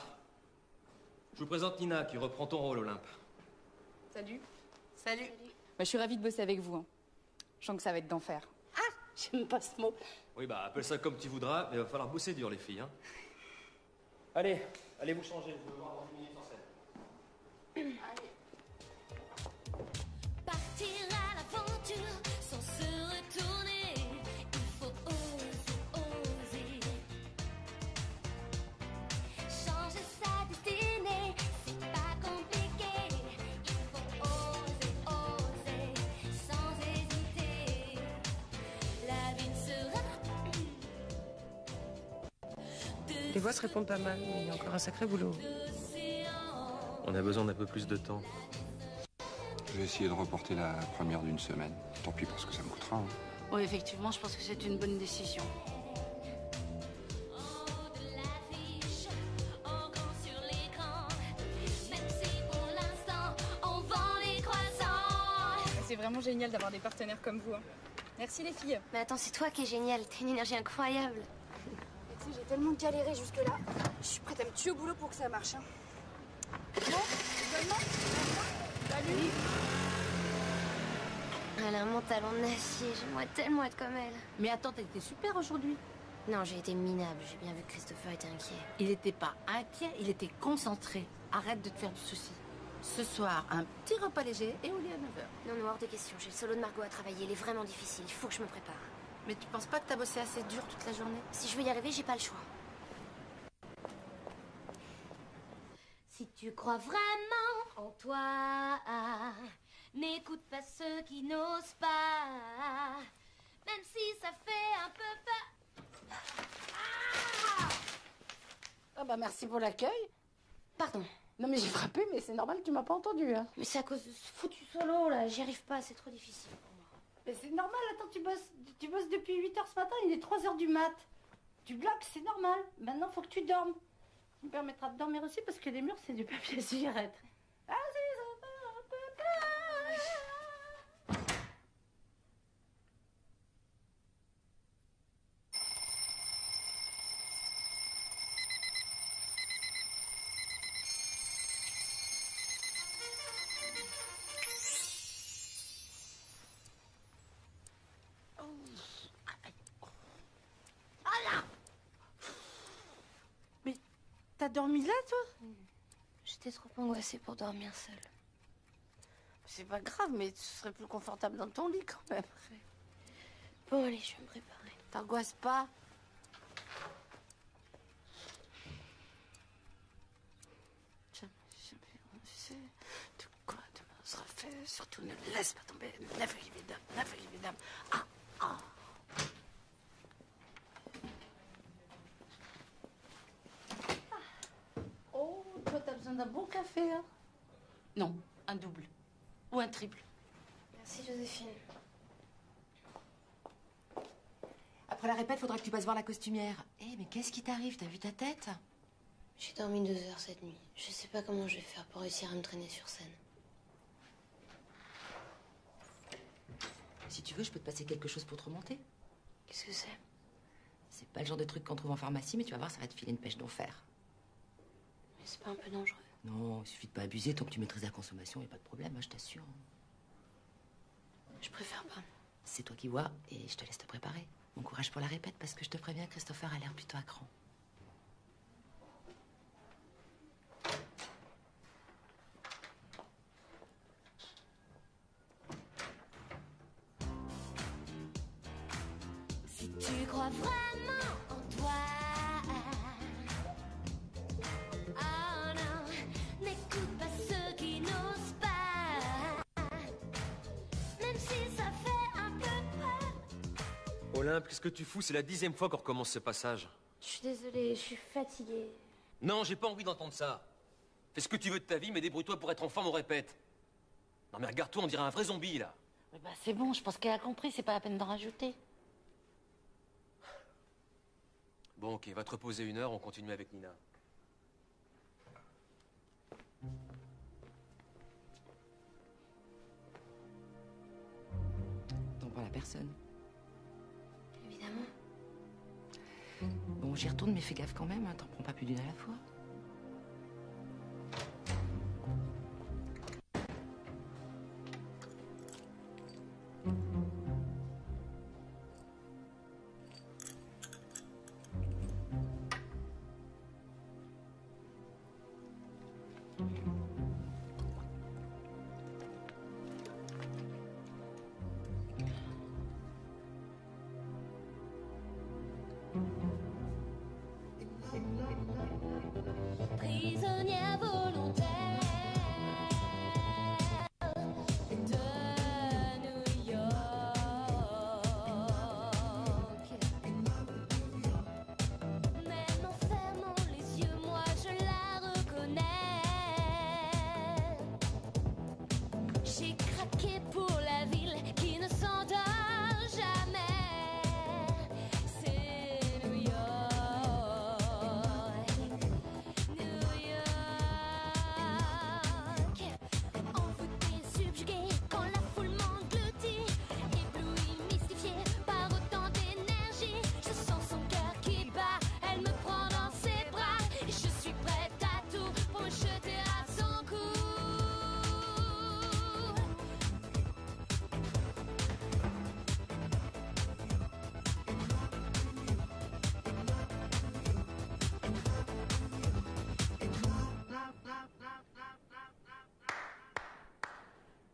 je vous présente Nina, qui reprend ton rôle, Olympe. Salut. Salut. Bah, je suis ravie de bosser avec vous. Hein. Je sens que ça va être d'enfer. Ah, j'aime pas ce mot. Oui, bah, appelle ça comme tu voudras, mais il va falloir bosser dur, les filles. Hein. Allez, allez vous changer, je veux voir dans 10 minutes en scène. Partir à l'aventure sans se retourner. Il faut oser. Changer sa destinée, c'est pas compliqué. Il faut oser, sans hésiter. La vie ne sera Les voix se répondent pas mal, mais il y a encore un sacré boulot. On a besoin d'un peu plus de temps. Je vais essayer de reporter la première d'une semaine. Tant pis pour ce que ça me coûtera. Hein. Oui, effectivement, je pense que c'est une bonne décision. C'est vraiment génial d'avoir des partenaires comme vous. Hein. Merci les filles. Mais attends, c'est toi qui es génial. T'as une énergie incroyable. Et tu sais, j'ai tellement galéré jusque-là. Je suis prête à me tuer au boulot pour que ça marche. Hein. Bon, également. Salut. Elle a un mentalon d'acier. J'aimerais tellement être comme elle. Mais attends, t'as été super aujourd'hui. Non, j'ai été minable. J'ai bien vu que Christopher était inquiet. Il n'était pas inquiet, il était concentré. Arrête de te faire du souci. Ce soir, un petit repas léger et au lit à 9h. Non, non, hors de question. J'ai le solo de Margot à travailler. Il est vraiment difficile. Il faut que je me prépare. Mais tu penses pas que t'as bossé assez dur toute la journée? Si je veux y arriver, j'ai pas le choix. Si tu crois vraiment en toi, n'écoute pas ceux qui n'osent pas, même si ça fait un peu peur. Ah bah merci pour l'accueil. Pardon. Non mais j'ai frappé, mais c'est normal, tu m'as pas entendu. Hein. Mais c'est à cause de ce foutu solo là, j'y arrive pas, c'est trop difficile pour moi. Mais c'est normal, attends, tu bosses depuis 8h ce matin, il est 3h du mat. Tu bloques, c'est normal. Maintenant, faut que tu dormes. Ça me permettra de dormir aussi parce que les murs, c'est du papier cigarette. Ah, t'as dormi là, toi? J'étais trop angoissée pour dormir seule. C'est pas grave, mais tu serais plus confortable dans ton lit quand même. Bon, allez, je vais me préparer. T'angoisses pas? Jamais, tu sais de quoi demain sera fait. Surtout ne laisse pas tomber. Never give it up, never give it up. Ah, ah. Oh, toi, t'as besoin d'un bon café, hein? Non, un double. Ou un triple. Merci, Joséphine. Après la répète, faudra que tu passes voir la costumière. Eh, mais qu'est-ce qui t'arrive? T'as vu ta tête? J'ai dormi 2 heures cette nuit. Je sais pas comment je vais faire pour réussir à me traîner sur scène. Si tu veux, je peux te passer quelque chose pour te remonter. Qu'est-ce que c'est? C'est pas le genre de truc qu'on trouve en pharmacie, mais tu vas voir, ça va te filer une pêche d'enfer. Mais c'est pas un peu dangereux? Non, il suffit de pas abuser. Tant que tu maîtrises la consommation, y a pas de problème, hein, je t'assure. Je préfère pas. C'est toi qui vois, et je te laisse te préparer. Bon courage pour la répète, parce que je te préviens, Christopher a l'air plutôt à cran. Si tu crois vraiment en toi, ah non, n'écoute pas ceux qui n'osent pas, même si ça fait un peu peur. Olympe, qu'est-ce que tu fous? C'est la 10e fois qu'on recommence ce passage. Je suis désolée, je suis fatiguée. Non, j'ai pas envie d'entendre ça. Fais ce que tu veux de ta vie, mais débrouille-toi pour être en forme, on répète. Non mais regarde-toi, on dirait un vrai zombie, là. Mais bah, c'est bon, je pense qu'elle a compris, c'est pas la peine d'en rajouter. Bon, ok, va te reposer 1 heure, on continue avec Nina. T'en prends la personne. Évidemment. Bon, j'y retourne, mais fais gaffe quand même, hein, t'en prends pas plus d'une à la fois. Prisonnière volontaire de New York. Même en fermant les yeux, moi je la reconnais. J'ai craqué pour la ville qui ne s'endort jamais. C'est New York.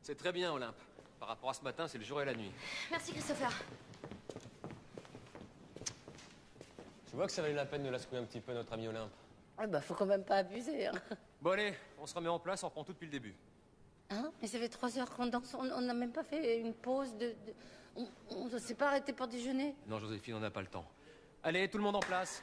C'est très bien, Olympe. Par rapport à ce matin, c'est le jour et la nuit. Merci, Christopher. Tu vois que ça valait la peine de la secouer un petit peu, notre ami Olympe. Ah bah, faut quand même pas abuser, hein. Bon allez, on se remet en place, on reprend tout depuis le début. Hein? Mais ça fait 3 heures qu'on danse, on n'a même pas fait une pause on ne s'est pas arrêté pour déjeuner. Non, Joséphine, on n'a pas le temps. Allez, tout le monde en place.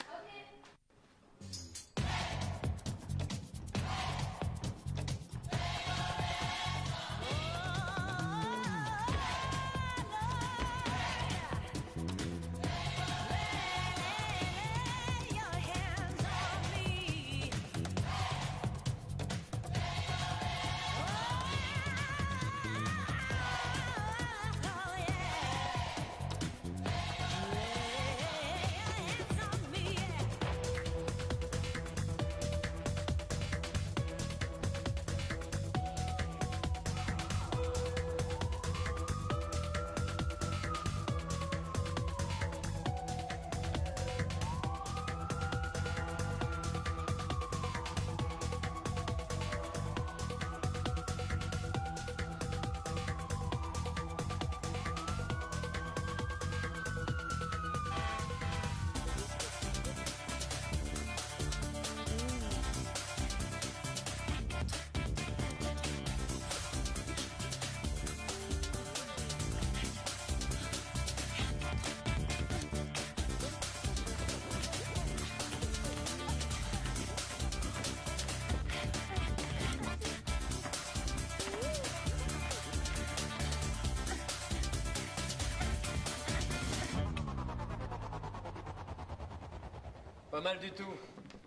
Pas mal du tout.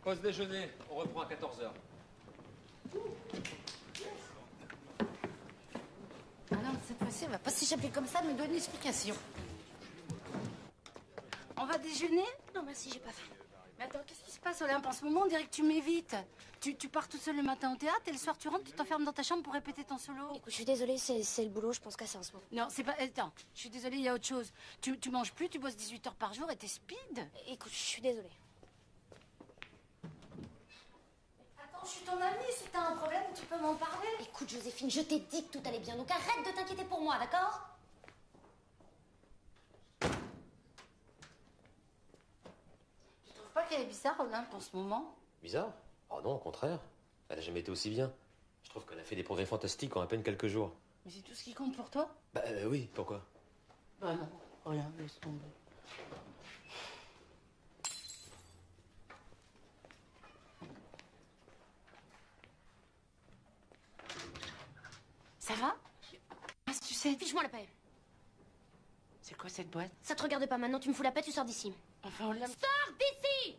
Pause déjeuner, on reprend à 14h. Ah non, cette fois-ci, elle va pas s'échapper comme ça, me donner une explication. On va déjeuner? Non, merci, j'ai pas faim. Mais attends, qu'est-ce qui se passe, Olympe? En ce moment, on dirait que tu m'évites. Tu pars tout seul le matin au théâtre et le soir, tu rentres, tu t'enfermes dans ta chambre pour répéter ton solo. Écoute, je suis désolée, c'est le boulot, je pense qu'à ça en ce moment. Non, c'est pas... Attends, je suis désolée, il y a autre chose. Tu manges plus, tu bosses 18 heures par jour et t'es speed. Écoute, je suis désolée. Attends, je suis ton amie, si t'as un problème, tu peux m'en parler. Écoute, Joséphine, je t'ai dit que tout allait bien, donc arrête de t'inquiéter pour moi, d'accord? Tu trouves pas qu'elle est bizarre, Olympe, en ce moment? Bizarre? Oh non, au contraire. Elle n'a jamais été aussi bien. Je trouve qu'elle a fait des progrès fantastiques en à peine quelques jours. Mais c'est tout ce qui compte pour toi? Bah oui, pourquoi? Bah non, Olympe, laisse tomber. Ça va? Ah, tu sais... Fiche-moi la paix. C'est quoi cette boîte? Ça te regarde pas maintenant, tu me fous la paix, tu sors d'ici. Enfin, Olympe... Sors d'ici!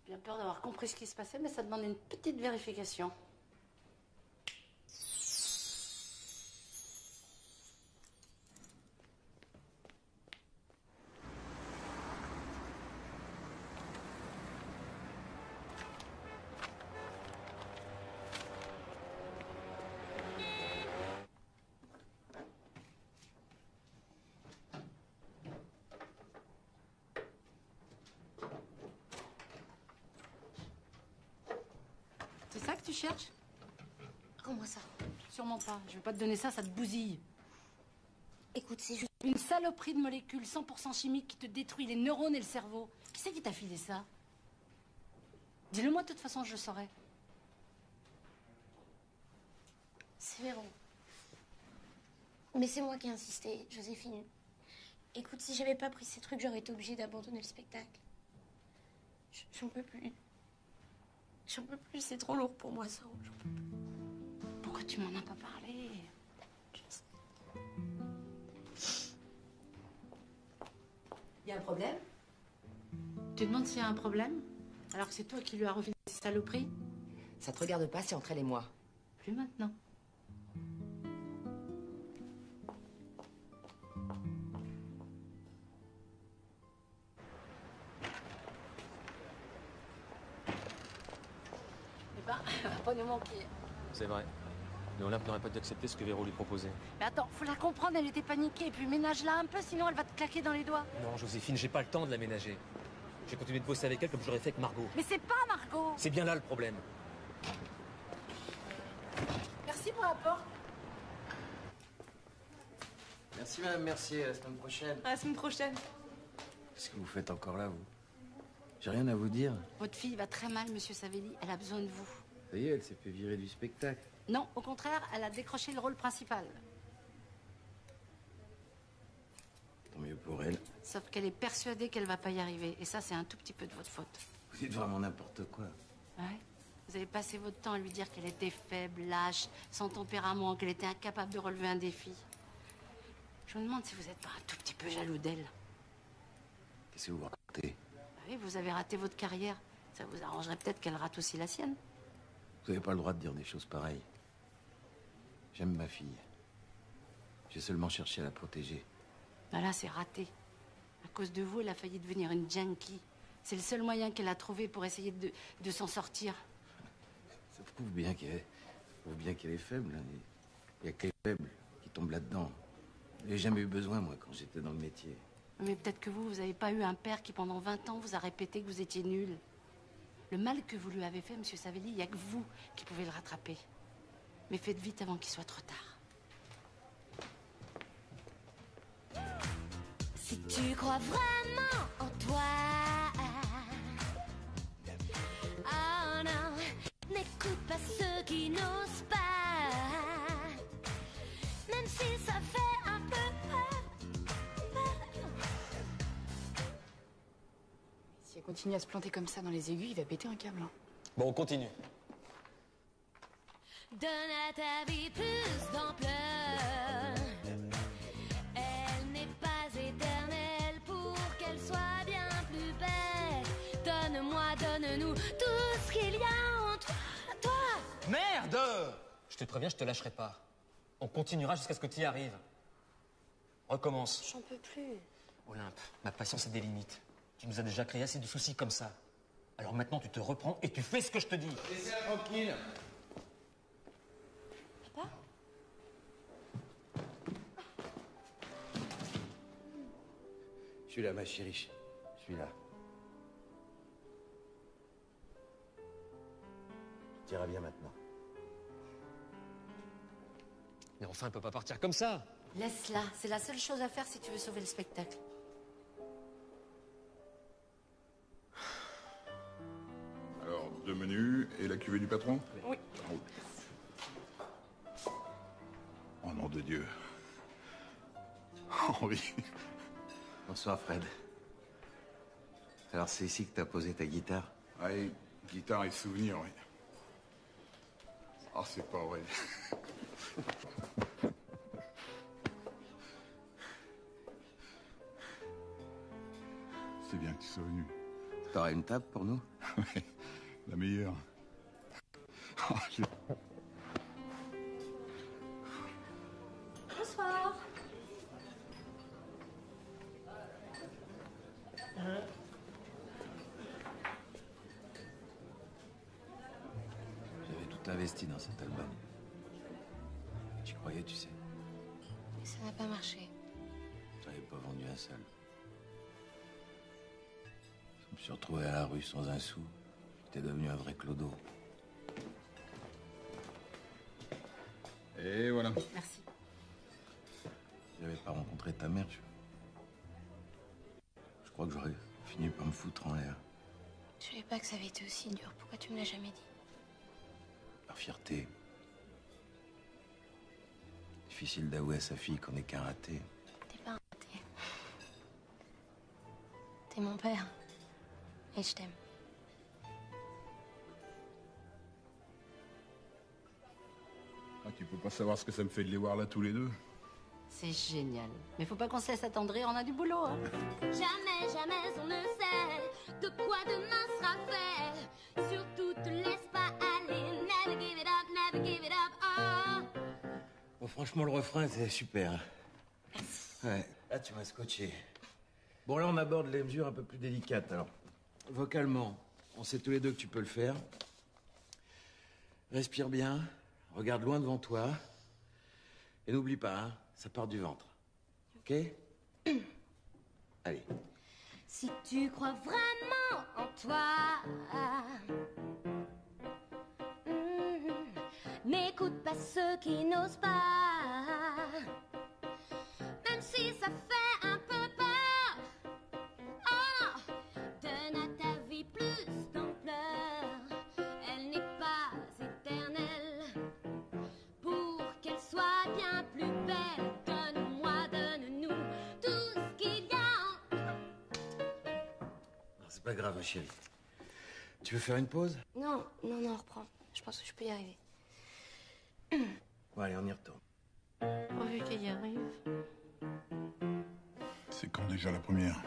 J'ai bien peur d'avoir compris ce qui se passait, mais ça demande une petite vérification. C'est ça que tu cherches? Rends-moi ça. Sûrement pas. Je vais pas te donner ça, ça te bousille. Écoute, c'est juste... Une saloperie de molécules 100% chimiques qui te détruit les neurones et le cerveau. Qui c'est qui t'a filé ça? Dis-le moi, de toute façon, je le saurais. C'est Véro. Mais c'est moi qui ai insisté, Joséphine. Écoute, si j'avais pas pris ces trucs, j'aurais été obligée d'abandonner le spectacle. J'en peux plus. J'en peux plus, c'est trop lourd pour moi, ça. J'en peux plus. Pourquoi tu m'en as pas parlé? Il y a un problème? Tu demandes s'il y a un problème? Alors que c'est toi qui lui as refilé ces saloperies? Ça te regarde pas, c'est entre elle et moi. Plus maintenant. Eh ben, elle va pas nous manquer. C'est vrai. Mais Olympe n'aurait pas dû accepter ce que Véro lui proposait. Mais attends, faut la comprendre, elle était paniquée. Et puis ménage-la un peu, sinon elle va te claquer dans les doigts. Non, Joséphine, j'ai pas le temps de la ménager. J'ai continué de bosser avec elle comme j'aurais fait avec Margot. Mais c'est pas Margot. C'est bien là le problème. Merci pour l'apport. Merci, Madame Mercier. À la semaine prochaine. À la semaine prochaine. Qu'est-ce que vous faites encore là, vous? J'ai rien à vous dire. Votre fille va très mal, monsieur Savelli. Elle a besoin de vous. Ça y est, elle s'est fait virer du spectacle. Non, au contraire, elle a décroché le rôle principal. Tant mieux pour elle. Sauf qu'elle est persuadée qu'elle va pas y arriver. Et ça, c'est un tout petit peu de votre faute. Vous dites vraiment n'importe quoi. Ouais. Vous avez passé votre temps à lui dire qu'elle était faible, lâche, sans tempérament, qu'elle était incapable de relever un défi. Je me demande si vous n'êtes pas un tout petit peu jaloux d'elle. Qu'est-ce que vous racontez? Oui, vous avez raté votre carrière. Ça vous arrangerait peut-être qu'elle rate aussi la sienne. Vous n'avez pas le droit de dire des choses pareilles. J'aime ma fille. J'ai seulement cherché à la protéger. Ben là, c'est raté. À cause de vous, elle a failli devenir une junkie. C'est le seul moyen qu'elle a trouvé pour essayer de s'en sortir. Ça prouve bien qu'elle est faible. Hein. Il y a que les faibles qui tombent là-dedans. J'ai jamais eu besoin, moi, quand j'étais dans le métier. Mais peut-être que vous n'avez pas eu un père qui, pendant 20 ans, vous a répété que vous étiez nul. Le mal que vous lui avez fait, monsieur Savelli, il n'y a que vous qui pouvez le rattraper. Mais faites vite avant qu'il soit trop tard. Si tu crois vraiment en toi, oh non, n'écoute pas ceux qui n'osent pas, même si ça fait un peu peur. Si elle continue à se planter comme ça dans les aigus, il va péter un câble. Hein. Bon, on continue. Donne à ta vie plus d'ampleur. Elle n'est pas éternelle pour qu'elle soit bien plus belle. Donne-moi, donne-nous tout ce qu'il y a entre toi. Merde! Je te préviens, je te lâcherai pas. On continuera jusqu'à ce que tu y arrives. Recommence. J'en peux plus. Olympe, ma patience a des limites. Tu nous as déjà créé assez de soucis comme ça. Alors maintenant, tu te reprends et tu fais ce que je te dis. Laissez-la tranquille. Papa? Je suis là, ma chérie. Je suis là. Tu iras bien maintenant. Mais enfin, elle peut pas partir comme ça. Laisse-la. C'est la seule chose à faire si tu veux sauver le spectacle. Alors, 2 menus et la cuvée du patron? Oui. Oh nom de Dieu. Henri. Bonsoir, Fred. Alors, c'est ici que t'as posé ta guitare? Oui, guitare et souvenirs, oui. Ah, c'est pas vrai. C'est bien que tu sois venu. T'aurais une table pour nous? Oui, la meilleure. Ah, Bonsoir. J'avais tout investi dans cet album. Tu croyais, tu sais. Mais ça n'a pas marché. J'en avais pas vendu un seul. Je me suis retrouvé à la rue sans un sou. J'étais devenu un vrai clodo. Et voilà. Merci. J'avais pas rencontré ta mère. Je crois que j'aurais fini par me foutre en l'air. Je savais pas que ça avait été aussi dur. Pourquoi tu me l'as jamais dit? Par fierté. Difficile d'avouer à sa fille qu'on n'est qu'un raté. T'es pas un raté. T'es mon père. Et je t'aime. Ah, tu peux pas savoir ce que ça me fait de les voir là tous les deux. C'est génial. Mais faut pas qu'on se laisse attendrir, on a du boulot. Hein. Jamais, jamais on ne sait de quoi demain sera fait. Surtout te laisse pas aller. Never give it up, never give it up. Oh. Bon, franchement, le refrain, c'est super. Ouais. Là, tu m'as scotché. Bon, là, on aborde les mesures un peu plus délicates. Alors, vocalement, on sait tous les deux que tu peux le faire. Respire bien, regarde loin devant toi. Et n'oublie pas, hein, ça part du ventre. OK? Allez. Si tu crois vraiment en toi, n'écoute pas ceux qui n'osent pas, même si ça fait un peu peur. Pas grave, ma chérie. Tu veux faire une pause? Non, on reprend. Je pense que je peux y arriver. Bon, allez, on y retourne. Pourvu qu'il y arrive. C'est quand déjà la première?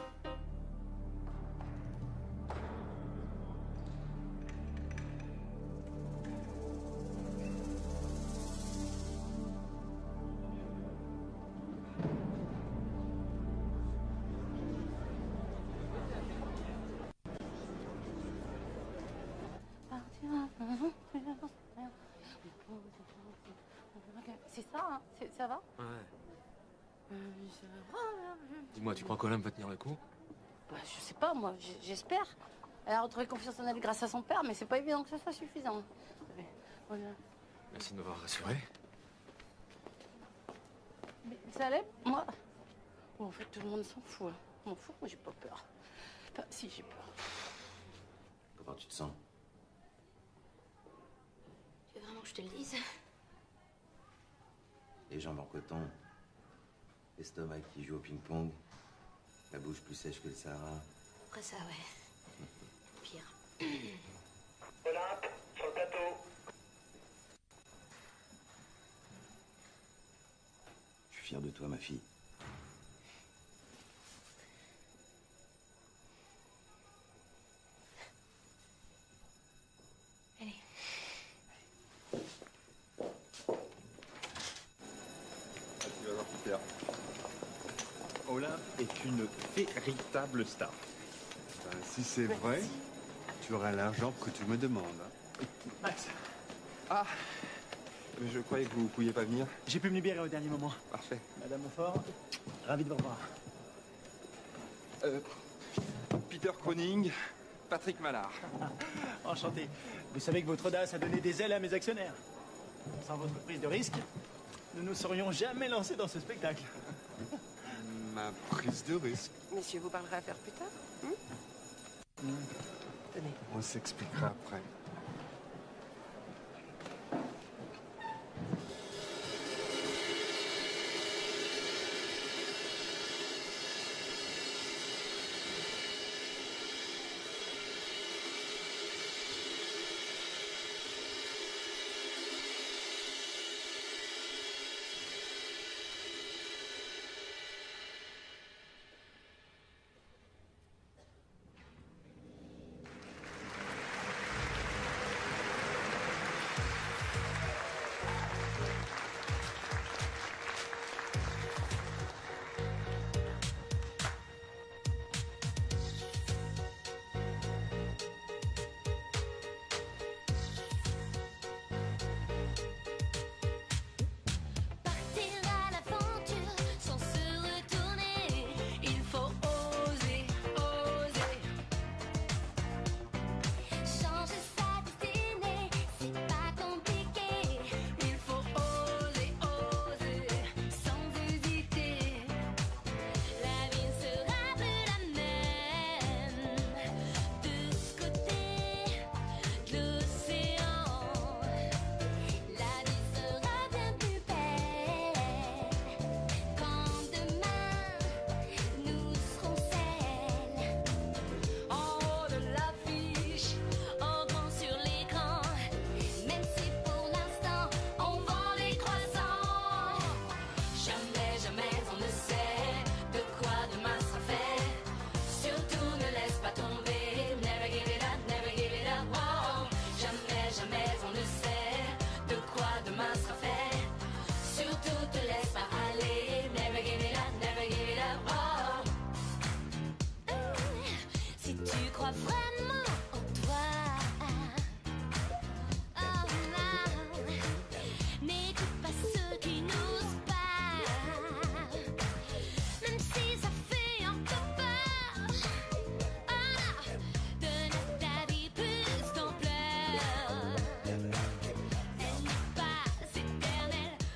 C'est ça, hein? Ça va? Ouais. Dis-moi, tu crois qu'Olympe va tenir le coup? Bah, je sais pas, moi, j'espère. Elle a retrouvé confiance en elle grâce à son père, mais c'est pas évident que ce soit suffisant. Voilà. Merci de m'avoir rassuré. Mais ça allait, moi? Bon, en fait, tout le monde s'en fout. Hein. M'en fout, moi, j'ai pas peur. Enfin, si, j'ai peur. Comment tu te sens? Tu veux vraiment que je te le dise? Les jambes en coton, l'estomac qui joue au ping-pong, la bouche plus sèche que le Sahara. Après ça, ouais. Pire. Olympe, sur le plateau. Je suis fier de toi, ma fille. Allez. Tu vas voir Peter. Olympe est une véritable star. Ben, si c'est vrai, tu auras l'argent que tu me demandes. Max, Ah, mais je croyais que vous ne pouviez pas venir. j'ai pu me libérer au dernier moment. Parfait. Madame Montfort, ravi de vous revoir. Peter Croning, Patrick Mallard. Enchanté. Vous savez que votre audace a donné des ailes à mes actionnaires. Sans votre prise de risque, nous ne serions jamais lancés dans ce spectacle. Ma prise de risque. Messieurs, vous parlerez affaires plus tard? Tenez. On s'expliquera après.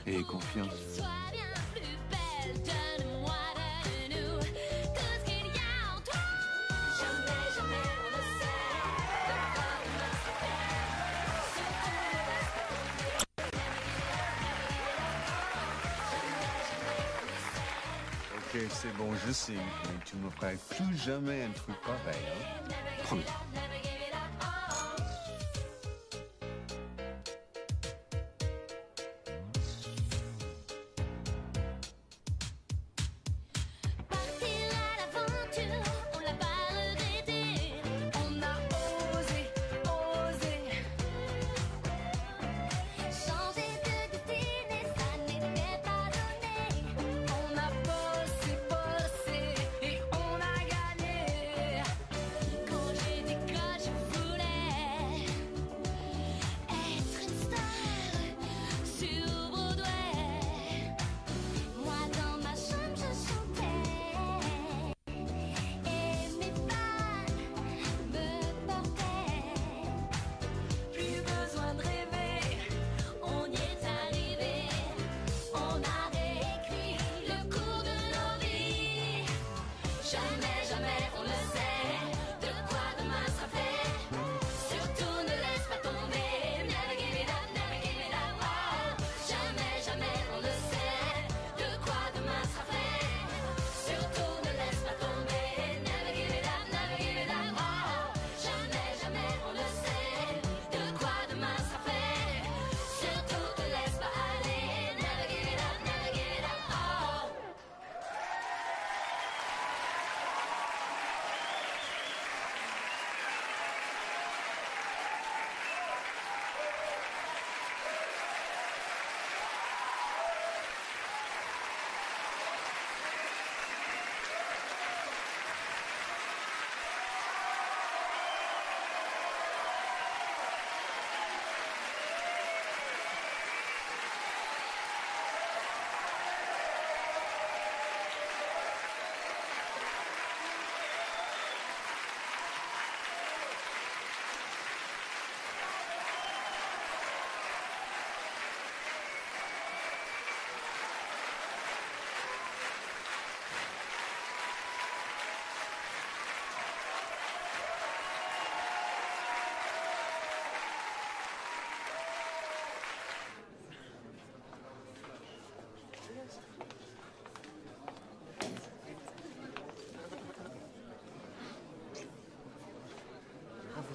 Et confiance. Ok. c'est bon, je sais. Mais tu me ferais plus jamais un truc pareil. Hein. Promis.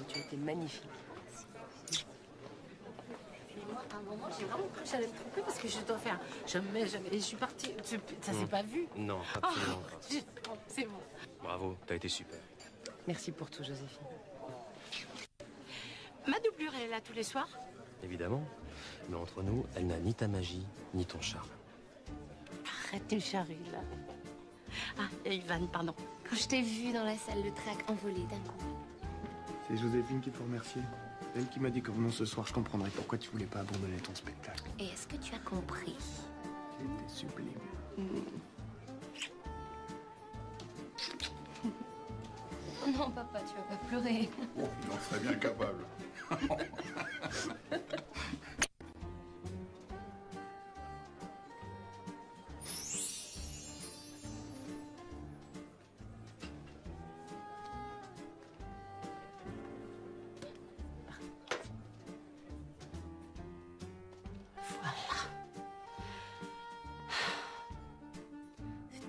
Tu as été magnifique. Et moi, à un moment, j'ai vraiment cru que j'allais me tromper parce que je dois faire jamais. Et je suis partie. Ça s'est pas vu. Non, absolument pas. C'est bon. Bravo, t'as été super. Merci pour tout, Joséphine. Ma doublure, elle est là tous les soirs. Évidemment. Mais entre nous, elle n'a ni ta magie, ni ton charme. Arrête de charrer, là. Ah, et Ivan, pardon. Quand je t'ai vu dans la salle, le trac envolé d'un coup. C'est Joséphine qu'il faut remercier. C'est elle qui m'a dit qu'en venant ce soir, je comprendrais pourquoi tu voulais pas abandonner ton spectacle. Et est-ce que tu as compris? C'était sublime. Oh non, papa, tu vas pas pleurer. Oh, il en serait bien capable.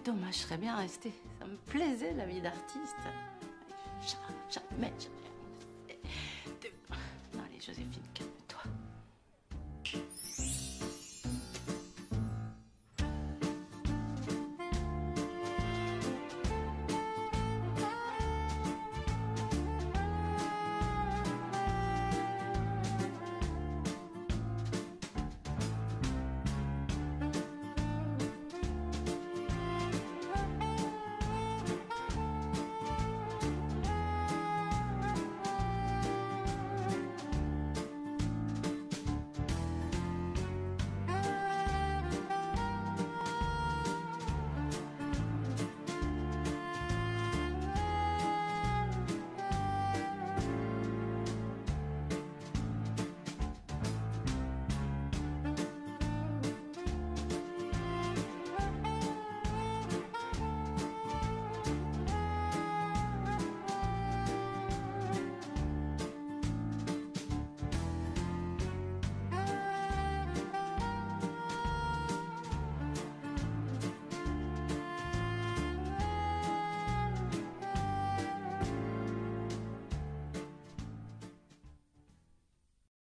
Dommage, je serais bien restée. Ça me plaisait, la vie d'artiste. Jamais. Non, allez, Joséphine, calme.